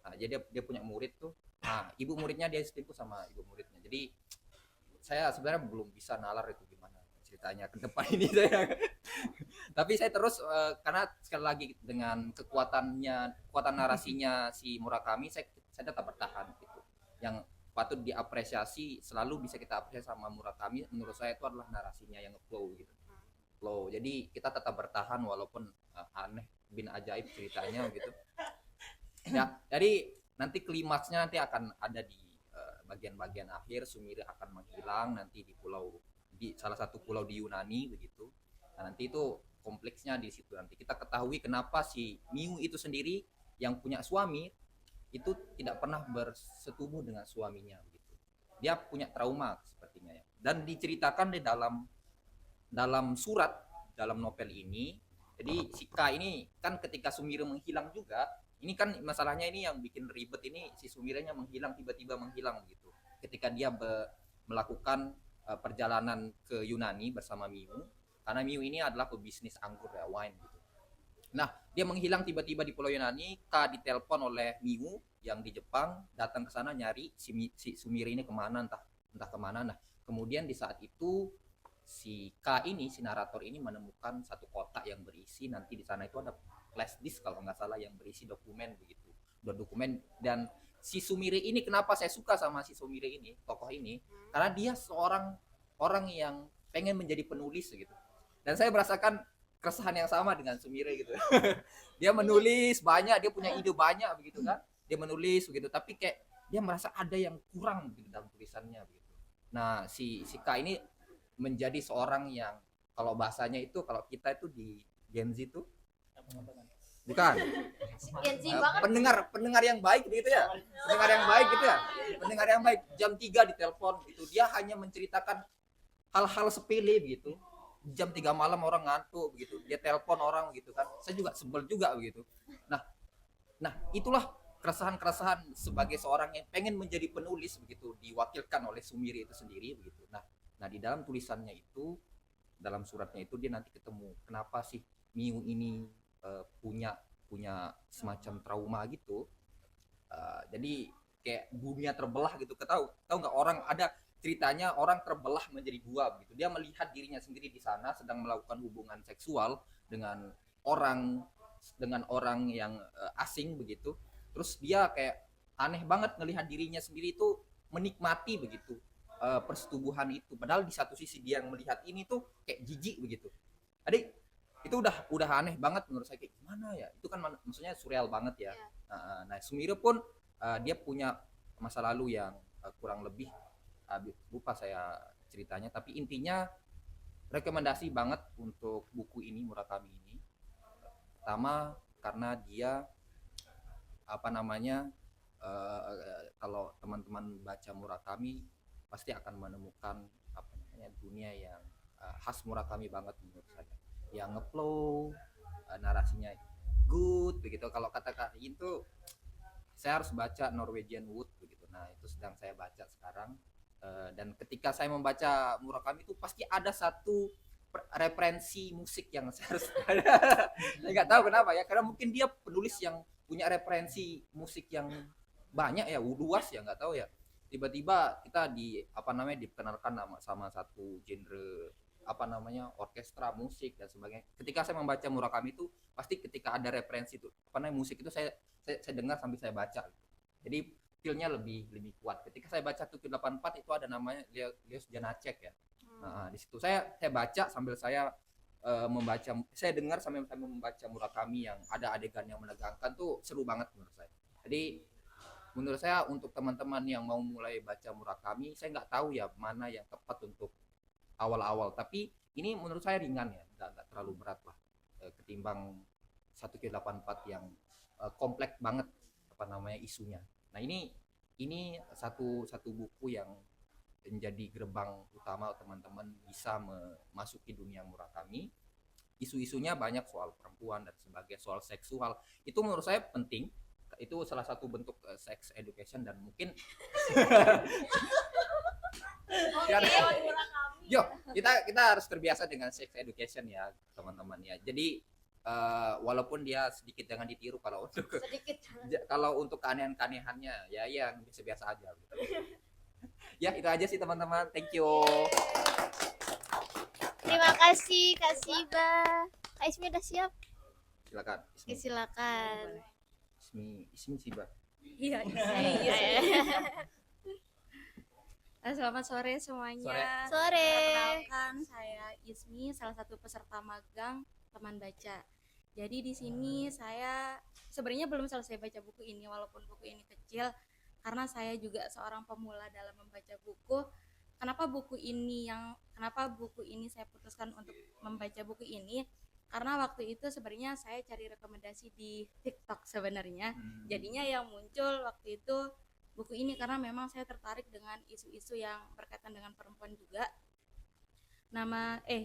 Nah, jadi dia punya murid tuh. Nah, ibu muridnya dia selingkuh sama ibu muridnya. Jadi saya sebenarnya belum bisa nalar itu gimana ceritanya ke depan ini saya. Tapi saya terus karena sekali lagi dengan kekuatan narasinya si Murakami, saya tetap bertahan gitu. Yang patut diapresiasi, selalu bisa kita apresiasi sama Murakami, menurut saya itu adalah narasinya yang flow gitu. Flow. Jadi kita tetap bertahan walaupun aneh bin ajaib ceritanya gitu. Ya, jadi nanti klimaksnya nanti akan ada di bagian-bagian akhir. Sumire akan menghilang nanti di salah satu pulau di Yunani begitu. Nah, nanti itu kompleksnya di situ. Nanti kita ketahui kenapa si Miu itu sendiri yang punya suami itu tidak pernah bersetubuh dengan suaminya begitu. Dia punya trauma sepertinya ya. Dan diceritakan di dalam surat dalam novel ini. Jadi si K ini kan ketika Sumire menghilang juga, ini kan masalahnya ini yang bikin ribet ini, si Sumirenya menghilang, tiba-tiba menghilang gitu. Ketika dia melakukan perjalanan ke Yunani bersama Miu, karena Miu ini adalah pebisnis anggur ya, wine gitu. Nah, dia menghilang tiba-tiba di Pulau Yunani. K ditelepon oleh Miu yang di Jepang, datang ke sana nyari si Sumire ini kemana, entah kemana. Nah, kemudian di saat itu si K ini, si narator ini menemukan satu kotak yang berisi, nanti di sana itu ada flash disk kalau nggak salah yang berisi dokumen begitu. Dokumen. Dan si Sumire ini, kenapa saya suka sama si Sumire ini, tokoh ini, karena dia seorang orang yang pengen menjadi penulis gitu. Dan saya merasakan keresahan yang sama dengan Sumire gitu. Dia menulis banyak, dia punya ide banyak begitu kan. Dia menulis begitu, tapi kayak dia merasa ada yang kurang gitu dalam tulisannya begitu. Nah, si K ini menjadi seorang yang, kalau bahasanya itu, kalau kita itu di Gen Z tuh bukan Gen Z banget. pendengar yang baik gitu ya, pendengar yang baik jam 3 ditelepon gitu, dia hanya menceritakan hal-hal sepele begitu. Jam 3 malam orang ngantuk begitu, dia telepon orang gitu kan, saya juga sebel juga begitu. Nah itulah keresahan sebagai seorang yang pengen menjadi penulis begitu, diwakilkan oleh Sumire itu sendiri begitu. Nah, di dalam tulisannya itu, dalam suratnya itu, dia nanti ketemu kenapa sih Miu ini punya semacam trauma gitu. Jadi kayak dunia terbelah gitu. Tahu nggak, orang ada ceritanya orang terbelah menjadi dua begitu. Dia melihat dirinya sendiri di sana sedang melakukan hubungan seksual dengan orang yang asing begitu. Terus dia kayak aneh banget ngelihat dirinya sendiri itu menikmati begitu persetubuhan itu, padahal di satu sisi dia yang melihat ini tuh kayak jijik begitu. Jadi itu udah aneh banget menurut saya, kayak gimana ya, itu kan maksudnya surreal banget ya. Nah, Sumire pun dia punya masa lalu yang kurang lebih lupa saya ceritanya, tapi intinya rekomendasi banget untuk buku ini, Murakami ini. Pertama karena dia kalau teman-teman baca Murakami pasti akan menemukan dunia yang khas Murakami banget menurut saya, yang ngeflow, narasinya good begitu. Kalau kata Karin tuh, saya harus baca Norwegian Wood begitu. Nah, itu sedang saya baca sekarang. Dan ketika saya membaca Murakami itu pasti ada satu referensi musik yang saya harus saya nggak tahu kenapa ya, karena mungkin dia penulis yang punya referensi musik yang banyak ya, luas ya, nggak tahu ya. Tiba-tiba kita dikenalkan sama satu genre orkestra, musik dan sebagainya. Ketika saya membaca Murakami itu pasti ketika ada referensi itu musik itu saya dengar sambil saya baca. Jadi feel-nya lebih kuat. Ketika saya baca Tujuh 84 itu ada namanya Leos Janacek ya. Nah, di situ saya baca sambil saya saya dengar sambil saya membaca Murakami yang ada adegan yang menegangkan tuh seru banget menurut saya. Jadi menurut saya untuk teman-teman yang mau mulai baca Murakami, saya nggak tahu ya mana yang tepat untuk awal-awal. Tapi ini menurut saya ringan ya, nggak terlalu berat lah ketimbang 1984 yang kompleks banget isunya. Nah ini satu buku yang menjadi gerbang utama teman-teman bisa memasuki dunia Murakami. Isu-isunya banyak soal perempuan dan sebagainya, soal seksual. Itu menurut saya penting. Itu salah satu bentuk sex education dan mungkin Yo, kita harus terbiasa dengan sex education ya, teman-teman ya. Jadi walaupun dia sedikit jangan ditiru kalau untuk keanehan-keanehannya ya yang biasa-biasa aja gitu. Ya, itu aja sih teman-teman. Thank you. Terima kasih Kak Siba. Kak Ismi udah siap? Silakan. Oke, silakan. Ismi Siba. Iya. Selamat sore semuanya. Sore. Perkenalkan, saya Ismi, salah satu peserta magang teman baca. Jadi di sini saya sebenarnya belum selesai baca buku ini, walaupun buku ini kecil, karena saya juga seorang pemula dalam membaca buku. Kenapa buku ini saya putuskan untuk membaca buku ini? Karena waktu itu sebenarnya saya cari rekomendasi di TikTok sebenarnya. Jadinya yang muncul waktu itu buku ini karena memang saya tertarik dengan isu-isu yang berkaitan dengan perempuan juga.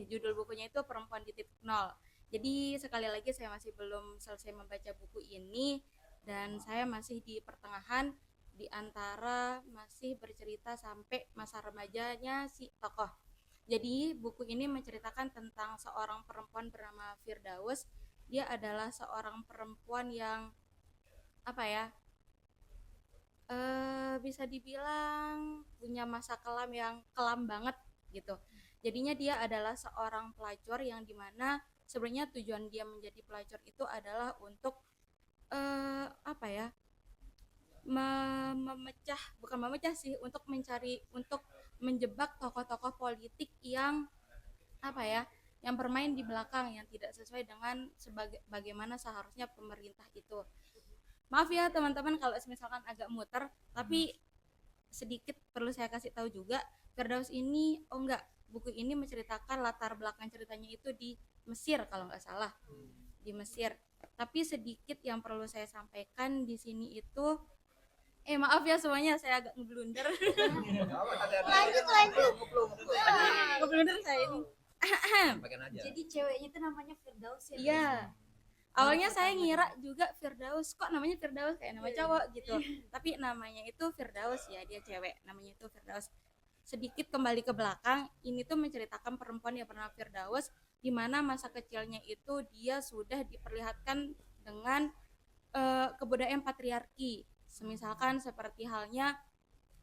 Judul bukunya itu Perempuan di Titik Nol. Jadi sekali lagi saya masih belum selesai membaca buku ini dan saya masih di pertengahan di antara masih bercerita sampai masa remajanya si tokoh. Jadi buku ini menceritakan tentang seorang perempuan bernama Firdaus. Dia adalah seorang perempuan yang bisa dibilang punya masa kelam yang kelam banget gitu. Jadinya dia adalah seorang pelacur yang dimana sebenarnya tujuan dia menjadi pelacur itu adalah untuk untuk menjebak tokoh-tokoh politik yang yang bermain di belakang yang tidak sesuai dengan bagaimana seharusnya pemerintah itu. Maaf ya teman-teman kalau misalkan agak muter, tapi sedikit perlu saya kasih tahu juga, Firdaus ini buku ini menceritakan latar belakang ceritanya itu di Mesir kalau nggak salah, di Mesir. Tapi sedikit yang perlu saya sampaikan di sini itu, maaf ya semuanya saya agak ngeblunder. Lanjut. Ngeblunder saya ini. Jadi ceweknya itu namanya Firdaus ya? Iya. Awalnya saya ngira juga Firdaus, kok namanya Firdaus kayak nama cowok gitu. Tapi namanya itu Firdaus ya, dia cewek, namanya itu Firdaus. Sedikit kembali ke belakang, ini tuh menceritakan perempuan yang bernama Firdaus di mana masa kecilnya itu dia sudah diperlihatkan dengan kebudayaan patriarki. Semisalkan seperti halnya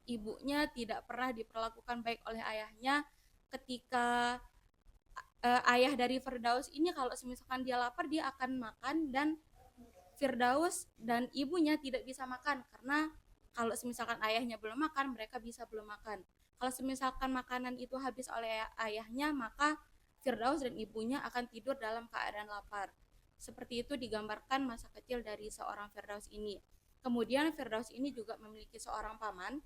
ibunya tidak pernah diperlakukan baik oleh ayahnya. Ketika ayah dari Firdaus ini kalau misalkan dia lapar dia akan makan, dan Firdaus dan ibunya tidak bisa makan karena kalau misalkan ayahnya belum makan mereka bisa belum makan. Kalau misalkan makanan itu habis oleh ayahnya, maka Firdaus dan ibunya akan tidur dalam keadaan lapar. Seperti itu digambarkan masa kecil dari seorang Firdaus ini. Kemudian Firdaus ini juga memiliki seorang paman.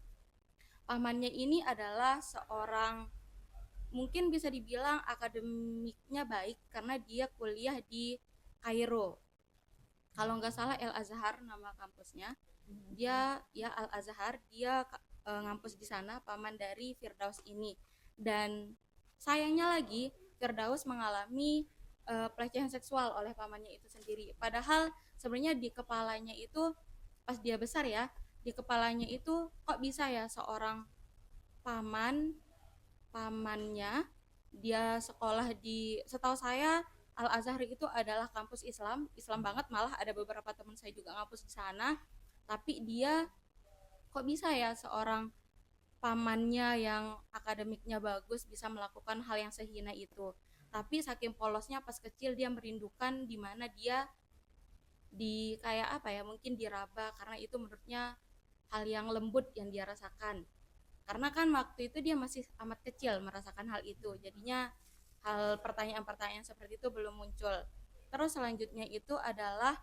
Pamannya ini adalah seorang, mungkin bisa dibilang akademiknya baik karena dia kuliah di Kairo. Kalau nggak salah El Azhar nama kampusnya. Dia Al Azhar, dia ngampus di sana, paman dari Firdaus ini. Dan sayangnya lagi Firdaus mengalami pelecehan seksual oleh pamannya itu sendiri. Padahal sebenarnya di kepalanya itu pas dia besar ya, di kepalanya itu kok bisa ya seorang pamannya dia sekolah di, setahu saya Al Azhar itu adalah kampus Islam banget, malah ada beberapa teman saya juga ngampus di sana. Tapi dia kok bisa ya seorang pamannya yang akademiknya bagus bisa melakukan hal yang sehina itu. Tapi saking polosnya pas kecil dia merindukan di mana dia di kayak apa ya, mungkin diraba, karena itu menurutnya hal yang lembut yang dia rasakan. Karena kan waktu itu dia masih amat kecil merasakan hal itu. Jadinya hal pertanyaan-pertanyaan seperti itu belum muncul. Terus selanjutnya itu adalah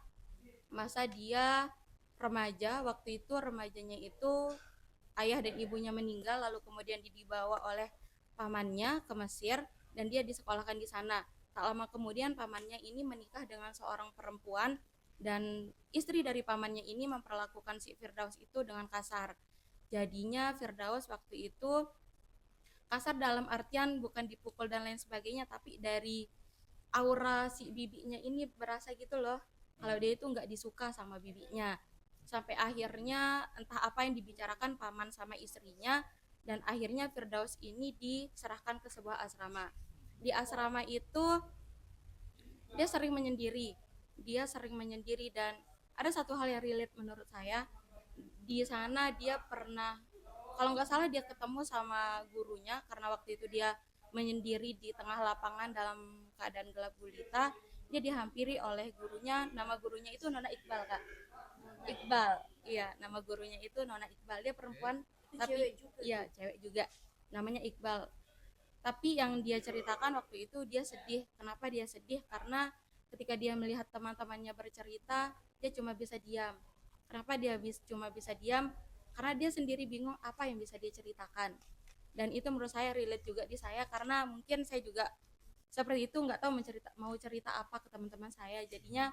masa dia remaja. Waktu itu remajanya itu ayah dan ibunya meninggal, lalu kemudian dibawa oleh pamannya ke Mesir dan dia disekolahkan di sana. Tak lama kemudian pamannya ini menikah dengan seorang perempuan dan istri dari pamannya ini memperlakukan si Firdaus itu dengan kasar. Jadinya Firdaus waktu itu kasar dalam artian bukan dipukul dan lain sebagainya, tapi dari aura si bibinya ini berasa gitu loh, kalau dia itu nggak disuka sama bibinya. Sampai akhirnya entah apa yang dibicarakan paman sama istrinya, dan akhirnya Firdaus ini diserahkan ke sebuah asrama. Di asrama itu dia sering menyendiri, dan ada satu hal yang relate menurut saya. Di sana dia pernah, kalau nggak salah dia ketemu sama gurunya, karena waktu itu dia menyendiri di tengah lapangan dalam keadaan gelap gulita. Dia dihampiri oleh gurunya, nama gurunya itu Nona Iqbal, Kak. Iqbal, iya, nama gurunya itu Nona Iqbal. Dia perempuan, tapi iya cewek juga, namanya Iqbal. Tapi yang dia ceritakan waktu itu dia sedih. Kenapa dia sedih? Karena ketika dia melihat teman-temannya bercerita, dia cuma bisa diam. Kenapa dia cuma bisa diam? Karena dia sendiri bingung apa yang bisa dia ceritakan. Dan itu menurut saya relate juga di saya, karena mungkin saya juga seperti itu, nggak tahu mau cerita apa ke teman-teman saya. Jadinya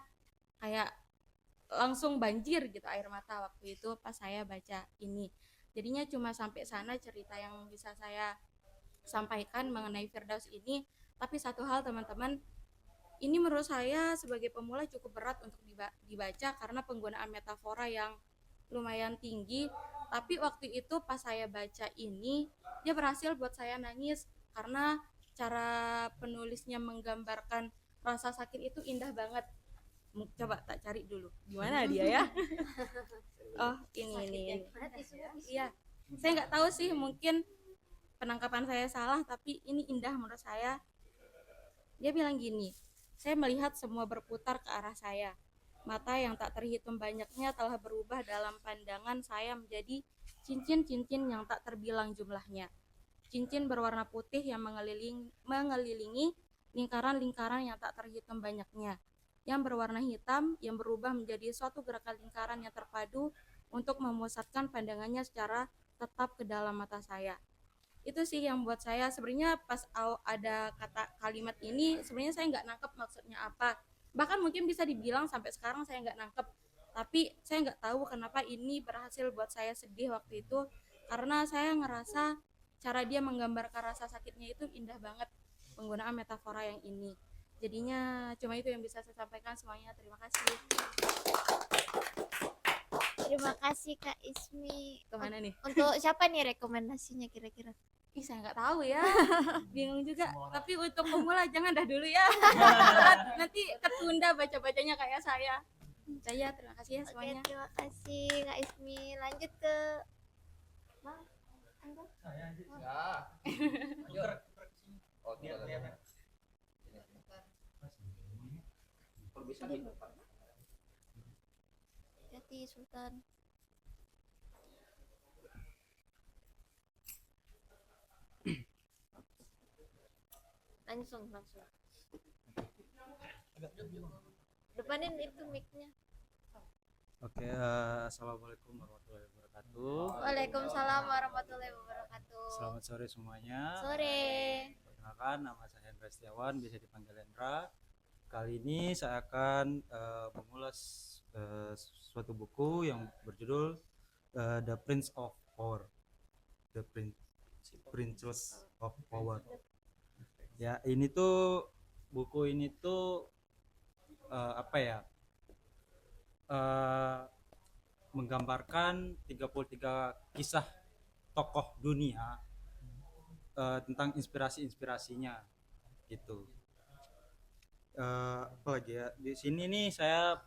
kayak langsung banjir gitu air mata waktu itu pas saya baca ini. Jadinya cuma sampai sana cerita yang bisa saya sampaikan mengenai Firdaus ini. Tapi satu hal teman-teman, ini menurut saya sebagai pemula cukup berat untuk dibaca karena penggunaan metafora yang lumayan tinggi. Tapi waktu itu pas saya baca ini, dia berhasil buat saya nangis karena cara penulisnya menggambarkan rasa sakit itu indah banget. Coba tak cari dulu gimana dia ya. Oh ini. Iya, saya nggak tahu sih, mungkin penangkapan saya salah, tapi ini indah menurut saya. Dia bilang gini, saya melihat semua berputar ke arah saya. Mata yang tak terhitung banyaknya telah berubah dalam pandangan saya menjadi cincin-cincin yang tak terbilang jumlahnya. Cincin berwarna putih yang mengelilingi lingkaran-lingkaran yang tak terhitung banyaknya. Yang berwarna hitam yang berubah menjadi suatu gerakan lingkaran yang terpadu untuk memusatkan pandangannya secara tetap ke dalam mata saya. Itu sih yang buat saya sebenarnya pas ada kalimat ini, sebenarnya saya nggak nangkep maksudnya apa. Bahkan mungkin bisa dibilang sampai sekarang saya nggak nangkep. Tapi saya nggak tahu kenapa ini berhasil buat saya sedih waktu itu, karena saya ngerasa cara dia menggambarkan rasa sakitnya itu indah banget, penggunaan metafora yang ini. Jadinya cuma itu yang bisa saya sampaikan semuanya. Terima kasih. Terima kasih Kak Ismi. Kemana nih? Untuk siapa nih rekomendasinya kira-kira? Ih, saya nggak tahu ya. Bingung juga. Tapi untuk pemula jangan dah dulu ya. Nanti ketunda baca-bacanya kayak saya. Saya terima kasih ya semuanya. Oke, terima kasih Kak Ismi. Lanjut ke Bang. Ya. Yuk. Oh, tidak. Kalau bisa di depan. Hati Sultan. Langsung. Depanin itu mic-nya. Oke, assalamualaikum warahmatullahi wabarakatuh. Waalaikumsalam warahmatullahi wabarakatuh. Selamat sore semuanya. Sore. Perkenalkan, nama saya Hendra Setiawan, biasa dipanggil Hendra. Kali ini saya akan mengulas suatu buku yang berjudul The Prince of Power. The Prince of Power. Ya, ini tuh buku ini tuh menggambarkan 33 kisah tokoh dunia tentang inspirasinya gitu. Apa lagi ya, di sini nih saya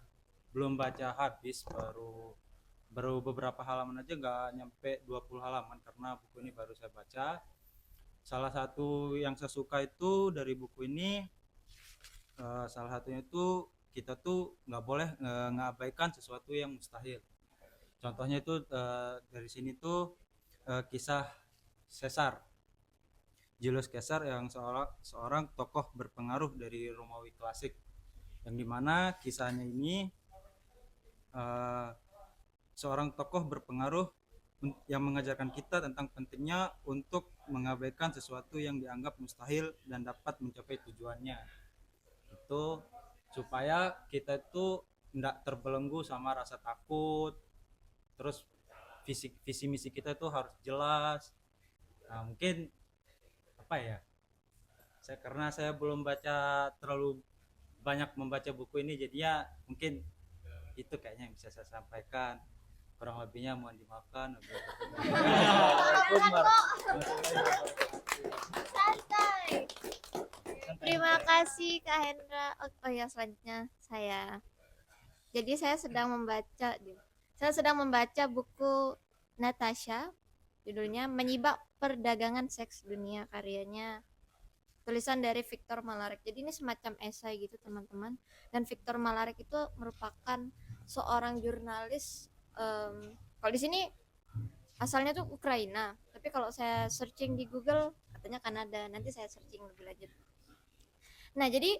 belum baca habis, baru baru beberapa halaman aja, nggak nyampe 20 halaman karena buku ini baru saya baca. Salah satu yang saya suka itu dari buku ini, salah satunya itu kita tuh nggak boleh mengabaikan sesuatu yang mustahil. Contohnya itu dari sini tuh kisah Caesar, Julius Caesar, yang seorang tokoh berpengaruh dari Romawi klasik, yang dimana kisahnya ini seorang tokoh berpengaruh yang mengajarkan kita tentang pentingnya untuk mengabaikan sesuatu yang dianggap mustahil dan dapat mencapai tujuannya. Itu supaya kita itu tidak terbelenggu sama rasa takut, terus visi misi kita itu harus jelas. Nah, mungkin apa ya, karena saya belum baca terlalu banyak membaca buku ini, jadinya mungkin itu kayaknya yang bisa saya sampaikan. Kurang lebihnya mohon dimaafkan. Santai. Terima kasih Kak Hendra. Oh ya, selanjutnya saya. Jadi saya sedang membaca buku Natasha, judulnya Menyibak Perdagangan Seks Dunia, karyanya tulisan dari Victor Malarek. Jadi ini semacam esai gitu teman-teman. Dan Victor Malarek itu merupakan seorang jurnalis. Kalau di sini asalnya tuh Ukraina, tapi kalau saya searching di Google katanya Kanada. Nanti saya searching lebih lanjut. Nah, jadi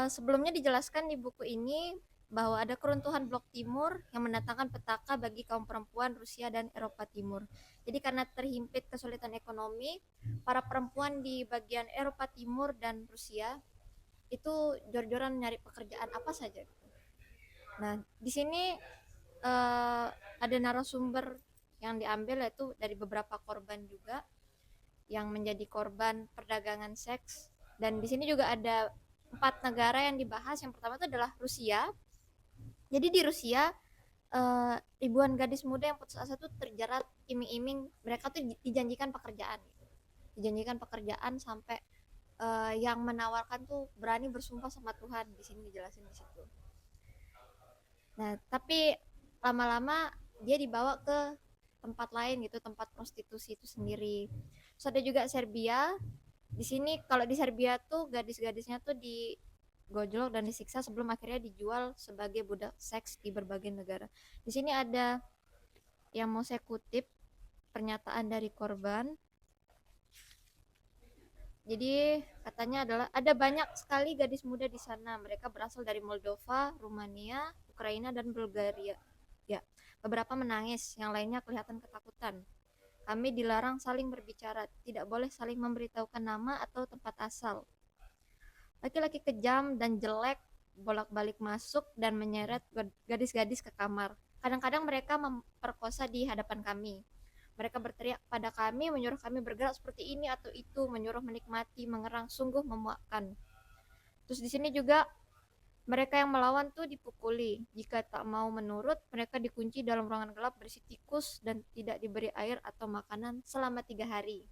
sebelumnya dijelaskan di buku ini bahwa ada keruntuhan blok timur yang mendatangkan petaka bagi kaum perempuan Rusia dan Eropa Timur. Jadi karena terhimpit kesulitan ekonomi, para perempuan di bagian Eropa Timur dan Rusia itu jor-joran nyari pekerjaan apa saja. Nah, di sini ada narasumber yang diambil, yaitu dari beberapa korban juga yang menjadi korban perdagangan seks. Dan di sini juga ada 4 negara yang dibahas. Yang pertama itu adalah Rusia. Jadi di Rusia ribuan gadis muda yang putus asa tuh terjerat iming-iming, mereka tuh dijanjikan pekerjaan gitu. Dijanjikan pekerjaan sampai yang menawarkan tuh berani bersumpah sama Tuhan. Di sini dijelasin di situ. Nah, tapi lama-lama dia dibawa ke tempat lain gitu, tempat prostitusi itu sendiri. Terus ada juga Serbia. Di sini kalau di Serbia tuh gadis-gadisnya tuh digojlok dan disiksa sebelum akhirnya dijual sebagai budak seks di berbagai negara. Di sini ada yang mau saya kutip pernyataan dari korban. Jadi katanya adalah ada banyak sekali gadis muda di sana. Mereka berasal dari Moldova, Rumania, Ukraina, dan Bulgaria. Ya, beberapa menangis, yang lainnya kelihatan ketakutan. Kami dilarang saling berbicara, tidak boleh saling memberitahukan nama atau tempat asal. Laki-laki kejam dan jelek bolak-balik masuk dan menyeret gadis-gadis ke kamar. Kadang-kadang mereka memperkosa di hadapan kami. Mereka berteriak pada kami, menyuruh kami bergerak seperti ini atau itu, menyuruh menikmati, mengerang, sungguh memuakkan. Terus di sini juga mereka yang melawan tuh dipukuli. Jika tak mau menurut, mereka dikunci dalam ruangan gelap berisi tikus dan tidak diberi air atau makanan selama 3 hari.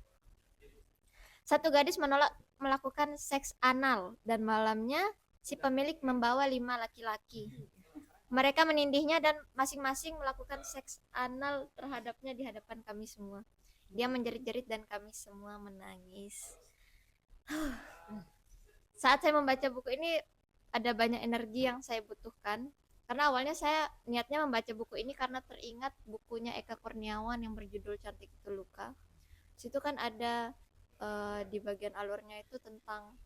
Satu gadis menolak melakukan seks anal dan malamnya si pemilik membawa 5 laki-laki. Mereka menindihnya dan masing-masing melakukan seks anal terhadapnya di hadapan kami semua. Dia menjerit-jerit dan kami semua menangis. Saat saya membaca buku ini ada banyak energi yang saya butuhkan, karena awalnya saya niatnya membaca buku ini karena teringat bukunya Eka Kurniawan yang berjudul Cantik Itu Luka. Situ kan ada di bagian alurnya itu tentang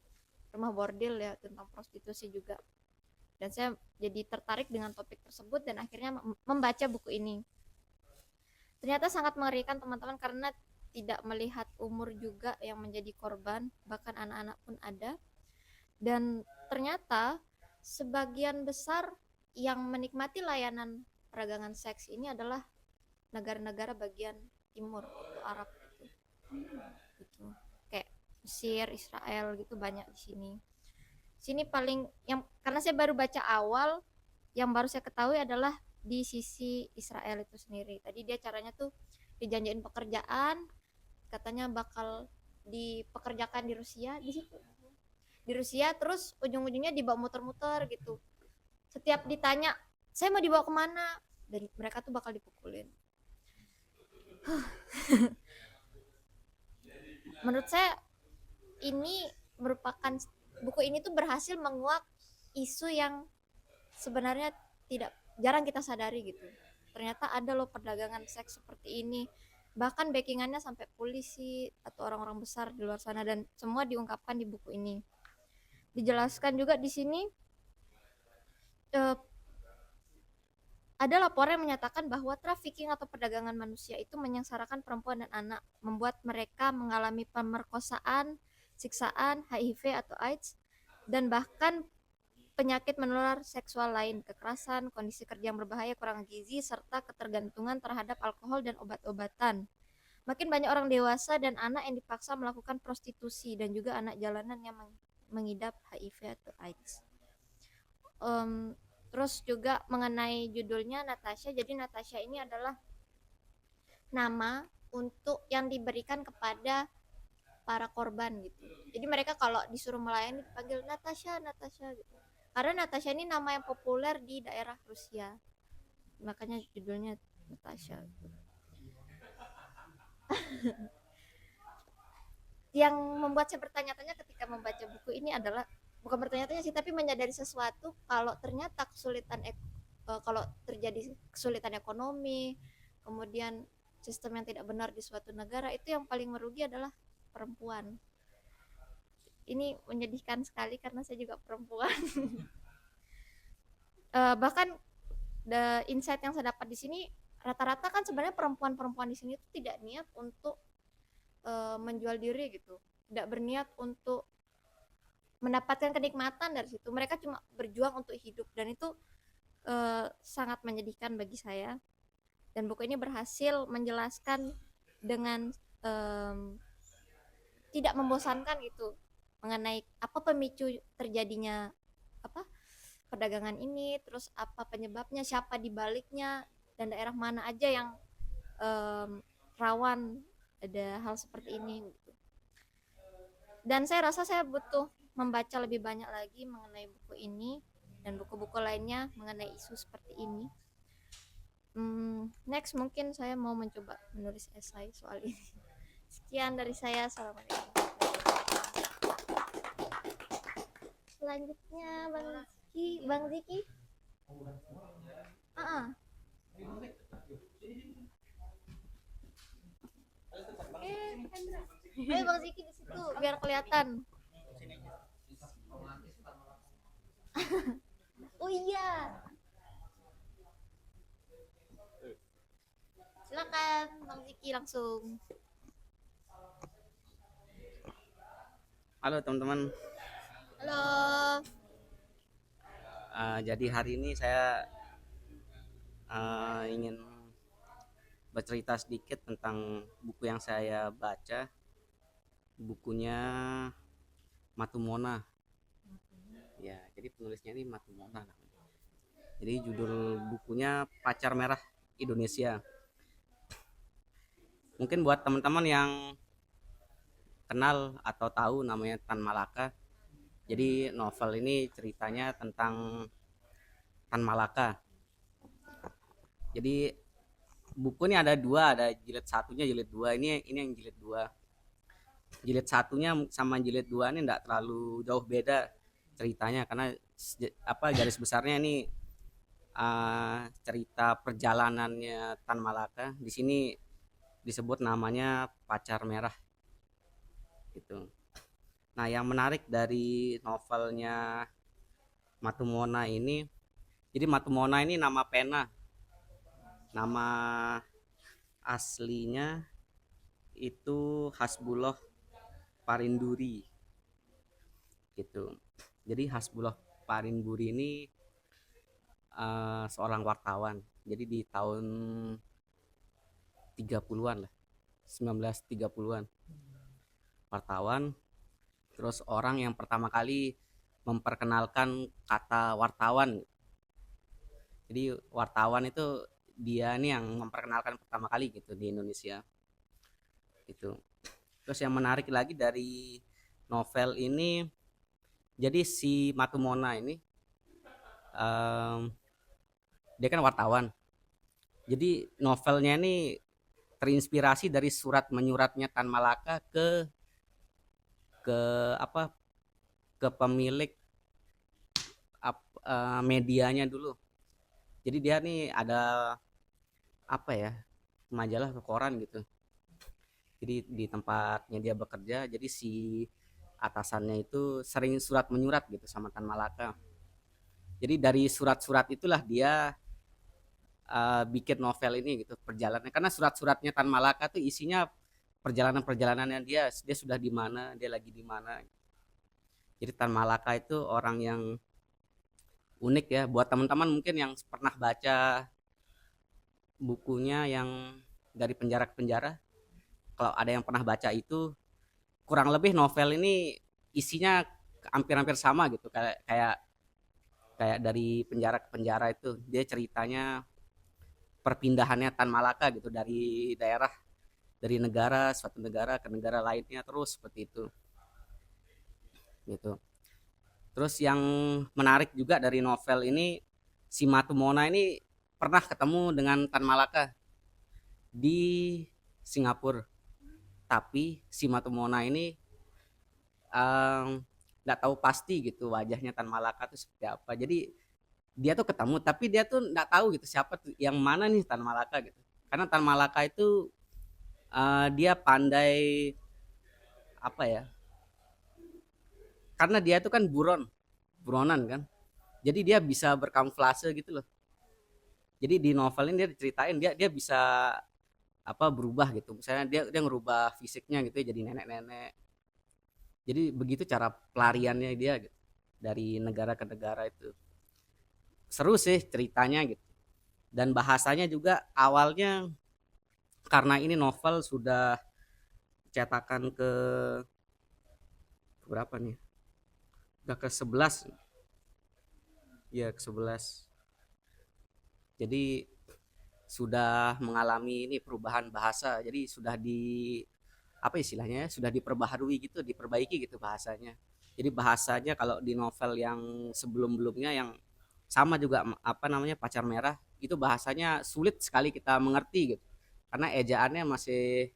rumah bordil ya, tentang prostitusi juga. Dan saya jadi tertarik dengan topik tersebut dan akhirnya membaca buku ini. Ternyata sangat mengerikan teman-teman, karena tidak melihat umur juga yang menjadi korban, bahkan anak-anak pun ada. Dan ternyata sebagian besar yang menikmati layanan perdagangan seks ini adalah negara-negara bagian timur atau Arab gitu. Kayak Mesir, Israel gitu, banyak di sini. Sini paling yang, karena saya baru baca awal, yang baru saya ketahui adalah di sisi Israel itu sendiri. Tadi dia caranya tuh dijanjiin pekerjaan, katanya bakal dipekerjakan di Rusia, di situ. Di Rusia, terus ujung-ujungnya dibawa muter-muter gitu. Setiap ditanya, saya mau dibawa kemana, dan mereka tuh bakal dipukulin. Menurut saya ini merupakan buku ini tuh berhasil menguak isu yang sebenarnya jarang kita sadari gitu. Ternyata ada loh perdagangan seks seperti ini. Bahkan backingannya sampai polisi atau orang-orang besar di luar sana, dan semua diungkapkan di buku ini. Dijelaskan juga di sini ada laporan yang menyatakan bahwa trafficking atau perdagangan manusia itu menyengsarakan perempuan dan anak, membuat mereka mengalami pemerkosaan, siksaan, HIV atau AIDS, dan bahkan penyakit menular seksual lain, kekerasan, kondisi kerja yang berbahaya, kurang gizi, serta ketergantungan terhadap alkohol dan obat-obatan. Makin banyak orang dewasa dan anak yang dipaksa melakukan prostitusi, dan juga anak jalanan yang mengidap HIV atau AIDS. Terus juga mengenai judulnya Natasha, jadi Natasha ini adalah nama untuk yang diberikan kepada para korban gitu. Jadi mereka kalau disuruh melayani dipanggil Natasha, Natasha gitu. Karena Natasha ini nama yang populer di daerah Rusia, makanya judulnya Natasha gitu. Yang membuat saya bertanya-tanya ketika membaca buku ini adalah, bukan bertanya-tanya sih, tapi menyadari sesuatu, kalau ternyata kalau terjadi kesulitan ekonomi, kemudian sistem yang tidak benar di suatu negara, itu yang paling merugi adalah perempuan. Ini menyedihkan sekali karena saya juga perempuan. Bahkan insight yang saya dapat di sini, rata-rata kan sebenarnya perempuan-perempuan di sini itu tidak niat untuk menjual diri gitu, tidak berniat untuk mendapatkan kenikmatan dari situ. Mereka cuma berjuang untuk hidup, dan itu sangat menyedihkan bagi saya. Dan buku ini berhasil menjelaskan dengan tidak membosankan gitu mengenai apa pemicu terjadinya perdagangan ini, terus apa penyebabnya, siapa di baliknya, dan daerah mana aja yang rawan ada hal seperti ini gitu. Dan saya rasa saya butuh membaca lebih banyak lagi mengenai buku ini dan buku-buku lainnya mengenai isu seperti ini. Next mungkin saya mau mencoba menulis esai soal ini. Sekian dari saya. Assalamualaikum. Selanjutnya Bang Ziki. Ayo Bang Ziki di situ biar kelihatan. Oh iya. Silakan Bang Ziki langsung. Halo teman-teman. Halo. Jadi hari ini saya ingin bercerita sedikit tentang buku yang saya baca. Bukunya Matumona. Ya, jadi penulisnya ini Matumona. Jadi judul bukunya Pacar Merah Indonesia. Mungkin buat teman-teman yang kenal atau tahu namanya Tan Malaka. Jadi novel ini ceritanya tentang Tan Malaka. Jadi buku ini ada dua, ada jilid satunya, jilid dua. Ini yang jilid dua. Jilid satunya sama jilid dua ini enggak terlalu jauh beda ceritanya, karena garis besarnya ini cerita perjalanannya Tan Malaka. Di sini disebut namanya Pacar Merah gitu. Nah, yang menarik dari novelnya Matumona ini, jadi Matumona ini nama pena. Nama aslinya itu Hasbullah Parinduri gitu. Jadi Hasbullah Parinduri ini seorang wartawan. Jadi di tahun 30-an lah, 1930-an, wartawan. Terus orang yang pertama kali memperkenalkan kata wartawan. Jadi wartawan itu dia nih yang memperkenalkan pertama kali gitu di Indonesia gitu. Terus yang menarik lagi dari novel ini, jadi si Matumona ini dia kan wartawan. Jadi novelnya ini terinspirasi dari surat menyuratnya Tan Malaka ke apa ke pemilik medianya dulu. Jadi dia nih ada apa ya, majalah atau koran gitu. Jadi di tempatnya dia bekerja, jadi si atasannya itu sering surat menyurat gitu sama Tan Malaka. Jadi dari surat-surat itulah dia bikin novel ini gitu, perjalanan. Karena surat-suratnya Tan Malaka tuh isinya perjalanan-perjalanannya dia sudah di mana, dia lagi di mana. Jadi Tan Malaka itu orang yang unik ya, buat teman-teman mungkin yang pernah baca bukunya yang dari penjara ke penjara. Kalau ada yang pernah baca itu, kurang lebih novel ini isinya hampir-hampir sama gitu, kayak kayak dari penjara ke penjara itu. Dia ceritanya perpindahannya Tan Malaka gitu dari daerah, dari negara suatu negara ke negara lainnya terus seperti itu gitu. Terus yang menarik juga dari novel ini, si Matumona ini pernah ketemu dengan Tan Malaka di Singapura. Tapi si Matumona ini nggak tahu pasti gitu wajahnya Tan Malaka itu seperti apa. Jadi dia tuh ketemu tapi dia tuh nggak tahu gitu siapa tuh, yang mana nih Tan Malaka gitu. Karena Tan Malaka itu dia pandai apa ya? Karena dia itu kan buronan kan. Jadi dia bisa berkamuflase gitu loh. Jadi di novel ini dia diceritain dia bisa apa berubah gitu. Misalnya dia ngerubah fisiknya gitu ya, jadi nenek-nenek. Jadi begitu cara pelariannya dia gitu, dari negara ke negara itu. Seru sih ceritanya gitu. Dan bahasanya juga awalnya, karena ini novel sudah cetakan ke berapa nih? Udah ke 11. Ya, ke 11. Jadi sudah mengalami ini perubahan bahasa. Jadi sudah apa istilahnya? Sudah diperbaharui gitu, diperbaiki gitu bahasanya. Jadi bahasanya kalau di novel yang sebelum-belumnya yang sama juga apa namanya Pacar Merah, itu bahasanya sulit sekali kita mengerti gitu. Karena ejaannya masih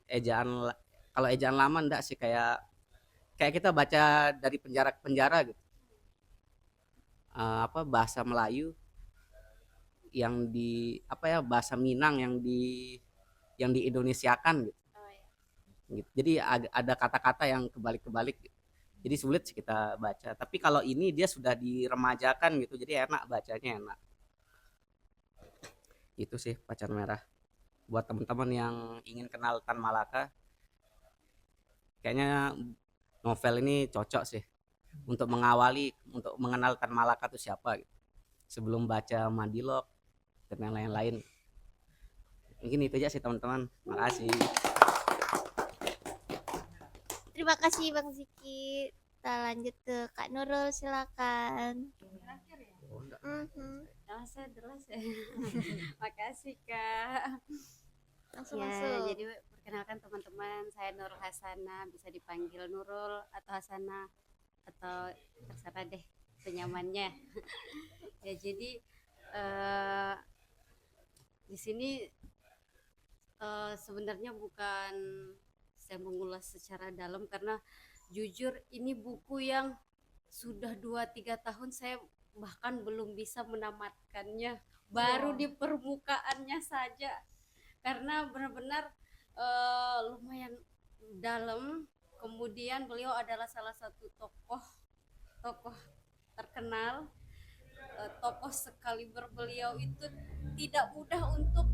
ejaan, kalau ejaan lama enggak sih, kayak kayak kita baca dari penjara ke penjara gitu. Apa bahasa Melayu yang di apa ya, bahasa Minang yang di Indonesiakan gitu. Gitu. Jadi ada kata-kata yang kebalik-kebalik gitu. Jadi sulit sih kita baca. Tapi kalau ini dia sudah diremajakan gitu, jadi enak bacanya, enak. Itu sih Pacar Merah. Buat teman-teman yang ingin kenal Tan Malaka, kayaknya novel ini cocok sih untuk mengawali, untuk mengenal Tan Malaka itu siapa gitu. Sebelum baca Mandilok dan yang lain-lain. Mungkin itu aja sih teman-teman. Makasih. Terima kasih Bang Ziki. Kita lanjut ke Kak Nurul, silakan. Jelas ya. Makasih Kak. Langsung Ya, masuk. jadi perkenalkan teman-teman, saya Nurul Hasana, bisa dipanggil Nurul atau Hasana atau terserah deh senyamannya. Ya, jadi di sini sebenarnya bukan saya mengulas secara dalam karena jujur ini buku yang sudah 2-3 tahun saya bahkan belum bisa menamatkannya, baru di permukaannya saja karena benar-benar lumayan dalam. Kemudian beliau adalah salah satu tokoh terkenal, tokoh sekaliber beliau itu tidak mudah untuk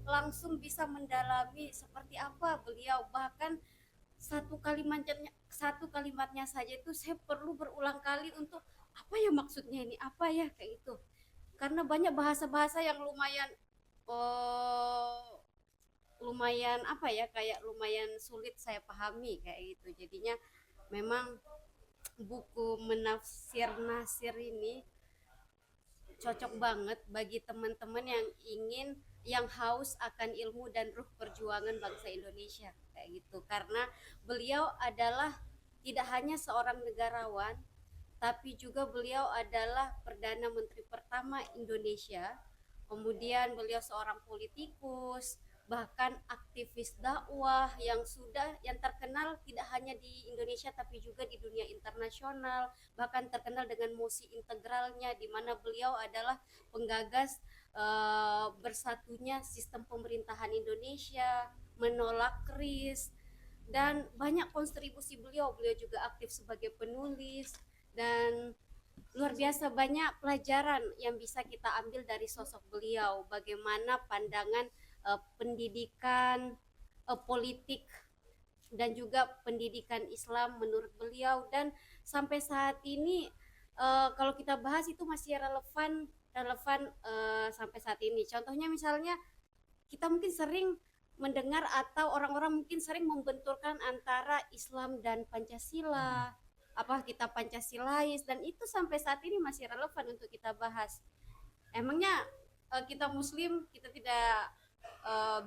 langsung bisa mendalami seperti apa beliau. Bahkan satu kalimatnya saja itu saya perlu berulang kali untuk apa ya maksudnya ini, apa ya kayak itu, karena banyak bahasa-bahasa yang lumayan apa ya, kayak lumayan sulit saya pahami kayak gitu. Jadinya memang buku menafsir Nasir ini cocok banget bagi teman-teman yang haus akan ilmu dan ruh perjuangan bangsa Indonesia kayak gitu, karena beliau adalah tidak hanya seorang negarawan tapi juga beliau adalah Perdana Menteri pertama Indonesia, Kemudian beliau seorang politikus, bahkan aktivis dakwah yang terkenal tidak hanya di Indonesia tapi juga di dunia internasional, bahkan terkenal dengan musik integralnya di mana beliau adalah penggagas bersatunya sistem pemerintahan Indonesia, menolak KRIS, dan banyak kontribusi beliau. Beliau juga aktif sebagai penulis, dan luar biasa banyak pelajaran yang bisa kita ambil dari sosok beliau, bagaimana pandangan pendidikan politik dan juga pendidikan Islam menurut beliau. Dan sampai saat ini kalau kita bahas itu masih relevan sampai saat ini. Contohnya misalnya kita mungkin sering mendengar atau orang-orang mungkin sering membenturkan antara Islam dan Pancasila, apa kita Pancasilais, dan itu sampai saat ini masih relevan untuk kita bahas. Emangnya kita Muslim kita tidak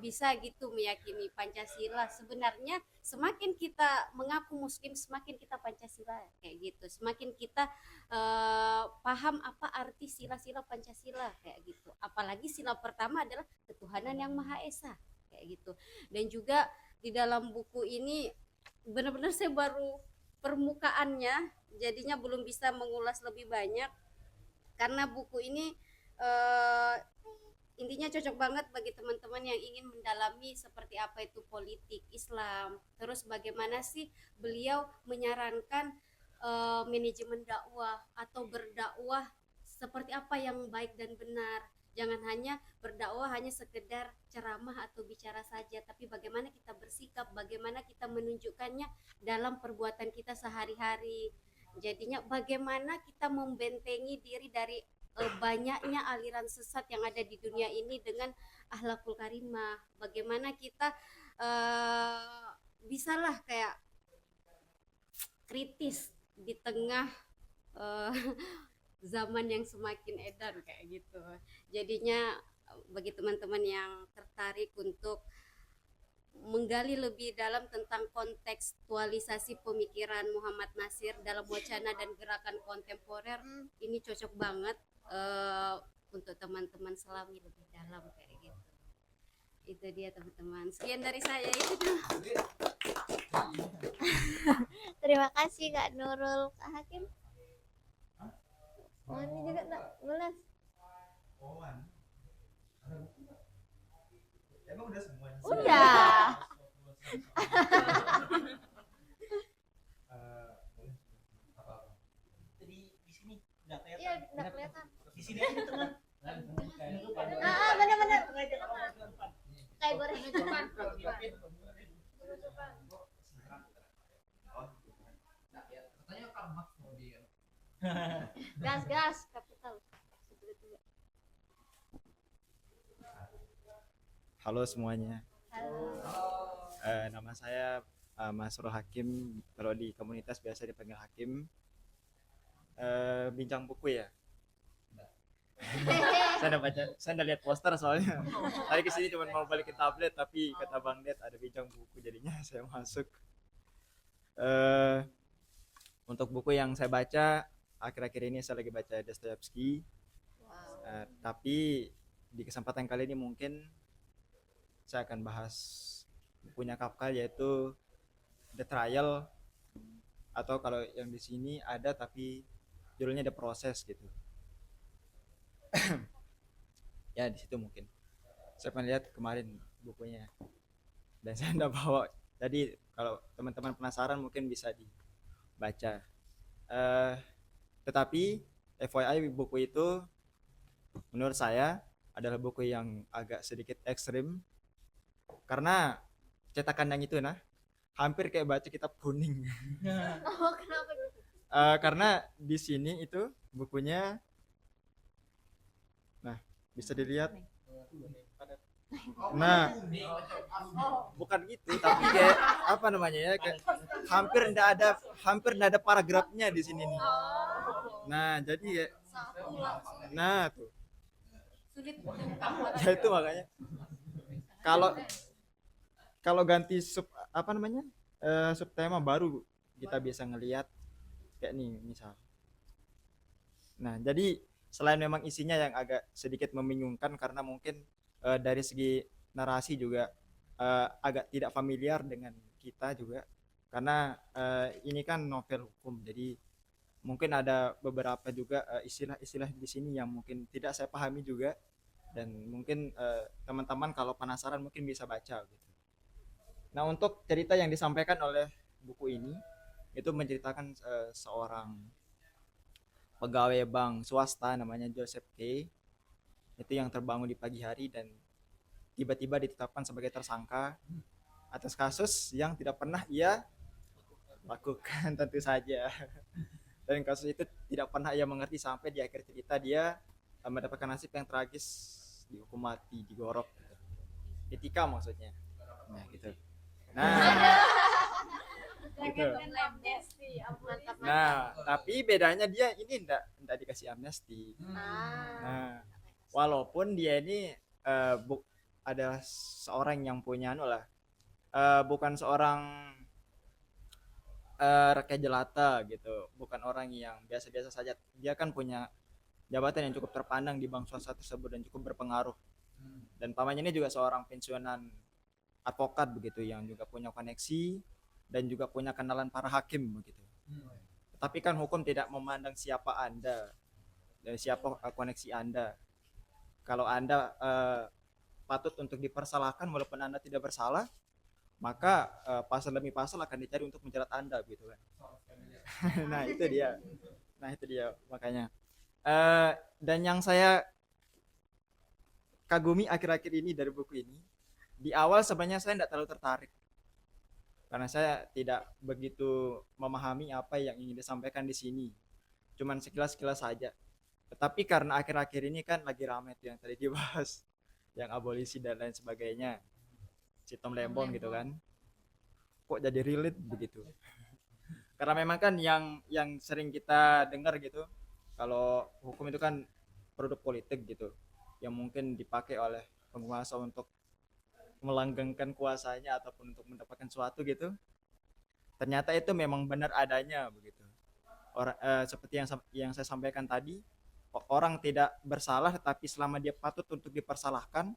bisa gitu meyakini Pancasila? Sebenarnya semakin kita mengaku Muslim semakin kita Pancasila kayak gitu, semakin kita paham apa arti sila-sila Pancasila kayak gitu. Apalagi sila pertama adalah ketuhanan yang Maha Esa kayak gitu. Dan juga di dalam buku ini benar-benar saya baru permukaannya, jadinya belum bisa mengulas lebih banyak karena buku ini intinya cocok banget bagi teman-teman yang ingin mendalami seperti apa itu politik Islam, terus bagaimana sih beliau menyarankan manajemen dakwah atau berdakwah seperti apa yang baik dan benar. Jangan hanya berdakwah hanya sekedar ceramah atau bicara saja, tapi bagaimana kita bersikap, bagaimana kita menunjukkannya dalam perbuatan kita sehari-hari. Jadinya bagaimana kita membentengi diri dari banyaknya aliran sesat yang ada di dunia ini dengan akhlakul karimah. Bagaimana kita bisalah kayak kritis di tengah zaman yang semakin edan kayak gitu. Jadinya bagi teman-teman yang tertarik untuk menggali lebih dalam tentang kontekstualisasi pemikiran Muhammad Nasir dalam wacana dan gerakan kontemporer, ini cocok banget untuk teman-teman selami lebih dalam kayak gitu. Itu dia teman-teman, sekian dari saya. Terima kasih Kak Nurul. Kak Hakim, oh ini juga tak gelas. Emang udah semua? Udah. Jadi di sini nggak kelihatan. Iya, nggak kelihatan. Di sini aja di tengah. Benar-benar. Kayak goreng. Katanya karmak mau dia. Gas kapital. Halo semuanya. Halo. Nama saya Masrul Hakim, kalau di komunitas biasa dipanggil Hakim. Bincang buku ya. Saya udah lihat poster soalnya. Tadi kesini cuma mau balikin tablet, tapi kata Bang Ded ada bincang buku, jadinya saya masuk. Untuk buku yang saya baca akhir-akhir ini, saya lagi baca Dostoyevsky. Tapi di kesempatan kali ini mungkin saya akan bahas bukunya Kafka, yaitu The Trial, atau kalau yang di sini ada tapi judulnya The Process gitu. Ya di situ mungkin saya pernah lihat kemarin bukunya dan saya udah bawa. Jadi kalau teman-teman penasaran mungkin bisa dibaca. Tetapi FYI, buku itu menurut saya adalah buku yang agak sedikit ekstrim karena cetakan yang itu hampir kayak baca kitab kuning. Oh, kenapa gitu? Karena di sini itu bukunya, nah bisa dilihat, nah bukan gitu, tapi kayak apa namanya ya, kayak hampir ndak ada paragrafnya di sini nih. Nah jadi kayak, nah tuh, ya itu makanya kalau ganti subtema baru kita bisa ngelihat kayak nih misal. Nah jadi selain memang isinya yang agak sedikit membingungkan karena mungkin dari segi narasi juga agak tidak familiar dengan kita juga karena ini kan novel hukum, jadi mungkin ada beberapa juga istilah-istilah di sini yang mungkin tidak saya pahami juga, dan mungkin teman-teman kalau penasaran mungkin bisa baca gitu. Nah, untuk cerita yang disampaikan oleh buku ini itu menceritakan seorang pegawai bank swasta namanya Joseph K. Itu yang terbangun di pagi hari dan tiba-tiba ditetapkan sebagai tersangka atas kasus yang tidak pernah ia lakukan tentu saja. Dan kasus itu tidak pernah ia mengerti sampai di akhir cerita dia mendapatkan nasib yang tragis, dihukum mati, digorok gitu. Etika maksudnya. Nah, gitu. Nah, gitu. Nah, tapi bedanya dia ini enggak dikasih amnesti. Nah, walaupun dia ini adalah seorang yang punya bukan seorang rakyat jelata gitu, bukan orang yang biasa-biasa saja. Dia kan punya jabatan yang cukup terpandang di bank swasta tersebut dan cukup berpengaruh. Dan pamannya ini juga seorang pensiunan advokat begitu yang juga punya koneksi dan juga punya kenalan para hakim begitu. Tapi kan hukum tidak memandang siapa Anda dan siapa koneksi Anda. Kalau Anda patut untuk dipersalahkan walaupun Anda tidak bersalah, maka pasal demi pasal akan dicari untuk menjerat Anda gitu kan. Nah, itu dia makanya. Dan yang saya kagumi akhir-akhir ini dari buku ini, di awal sebenarnya saya tidak terlalu tertarik karena saya tidak begitu memahami apa yang ingin disampaikan di sini, cuman sekilas-sekilas saja. Tetapi karena akhir-akhir ini kan lagi ramai tuh yang tadi dibahas, yang abolisi dan lain sebagainya, si Tom Lembong gitu kan, kok jadi relate begitu. Karena memang kan yang sering kita dengar gitu, kalau hukum itu kan produk politik gitu, yang mungkin dipakai oleh penguasa untuk melanggengkan kuasanya ataupun untuk mendapatkan sesuatu gitu. Ternyata itu memang benar adanya begitu. Seperti yang saya sampaikan tadi, orang tidak bersalah tetapi selama dia patut untuk dipersalahkan,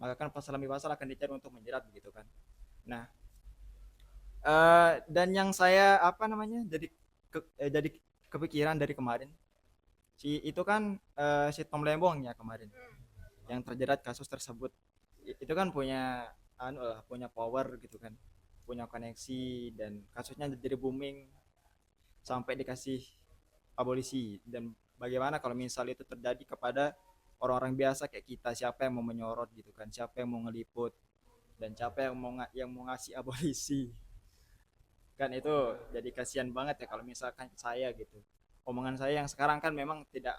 maka kan pasal demi pasal akan dicari untuk menjerat begitu kan. Nah, dan yang saya jadi kepikiran dari kemarin, itu kan si Tom Lembong ya kemarin yang terjerat kasus tersebut, itu kan punya punya power gitu kan, punya koneksi, dan kasusnya jadi booming sampai dikasih abolisi. Dan bagaimana kalau misal itu terjadi kepada orang-orang biasa kayak kita, siapa yang mau menyorot gitu kan, siapa yang mau ngeliput, dan siapa yang mau ngasih abolisi kan. Itu jadi kasihan banget ya kalau misalkan saya gitu, omongan saya yang sekarang kan memang tidak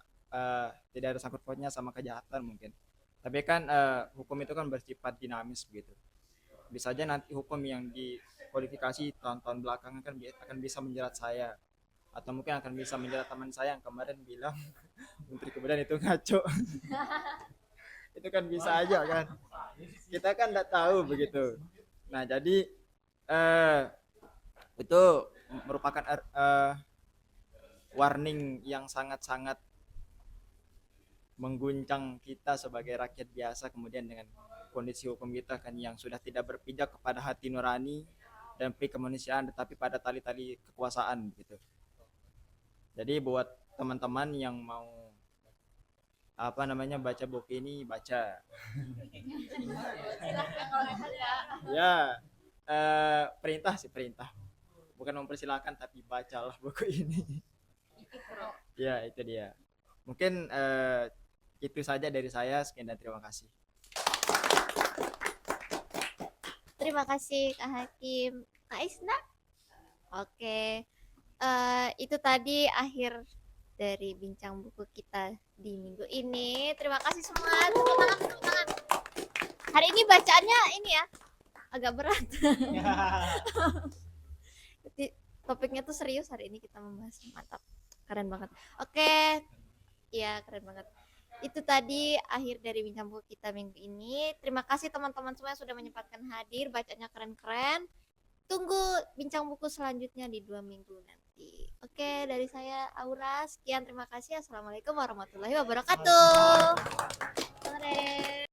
ada sangkut pautnya sama kejahatan mungkin, tapi kan hukum itu kan bersifat dinamis begitu. Bisa aja nanti hukum yang dikualifikasi tahun-tahun belakangan kan akan bisa menjerat saya, atau mungkin akan bisa menjerat teman saya yang kemarin bilang Menteri Kebudayaan itu ngaco. Itu kan bisa aja kan, kita kan nggak tahu begitu. Nah, jadi itu merupakan warning yang sangat-sangat mengguncang kita sebagai rakyat biasa, kemudian dengan kondisi hukum kita kan yang sudah tidak berpijak kepada hati nurani dan kemanusiaan, tetapi pada tali-tali kekuasaan gitu. Jadi buat teman-teman yang mau baca buku ini, baca. Ya, perintah, bukan mempersilahkan, tapi bacalah buku ini. Ya, itu dia. Mungkin itu saja dari saya. Sekian dan terima kasih. Terima kasih Kak Hakim. Kak Isna? Oke. Itu tadi akhir dari bincang buku kita di minggu ini. Terima kasih semua. Tepuk tangan. Hari ini bacaannya ini ya, agak berat. Topiknya tuh serius hari ini kita membahas. Mantap. Keren banget. Oke. Ya, keren banget. Itu tadi akhir dari bincang buku kita minggu ini. Terima kasih teman-teman semua yang sudah menyempatkan hadir. Bacanya keren-keren. Tunggu bincang buku selanjutnya di 2 minggu nanti. nanti. Oke, dari saya Aura, sekian, terima kasih. Assalamualaikum warahmatullahi wabarakatuh. Sore.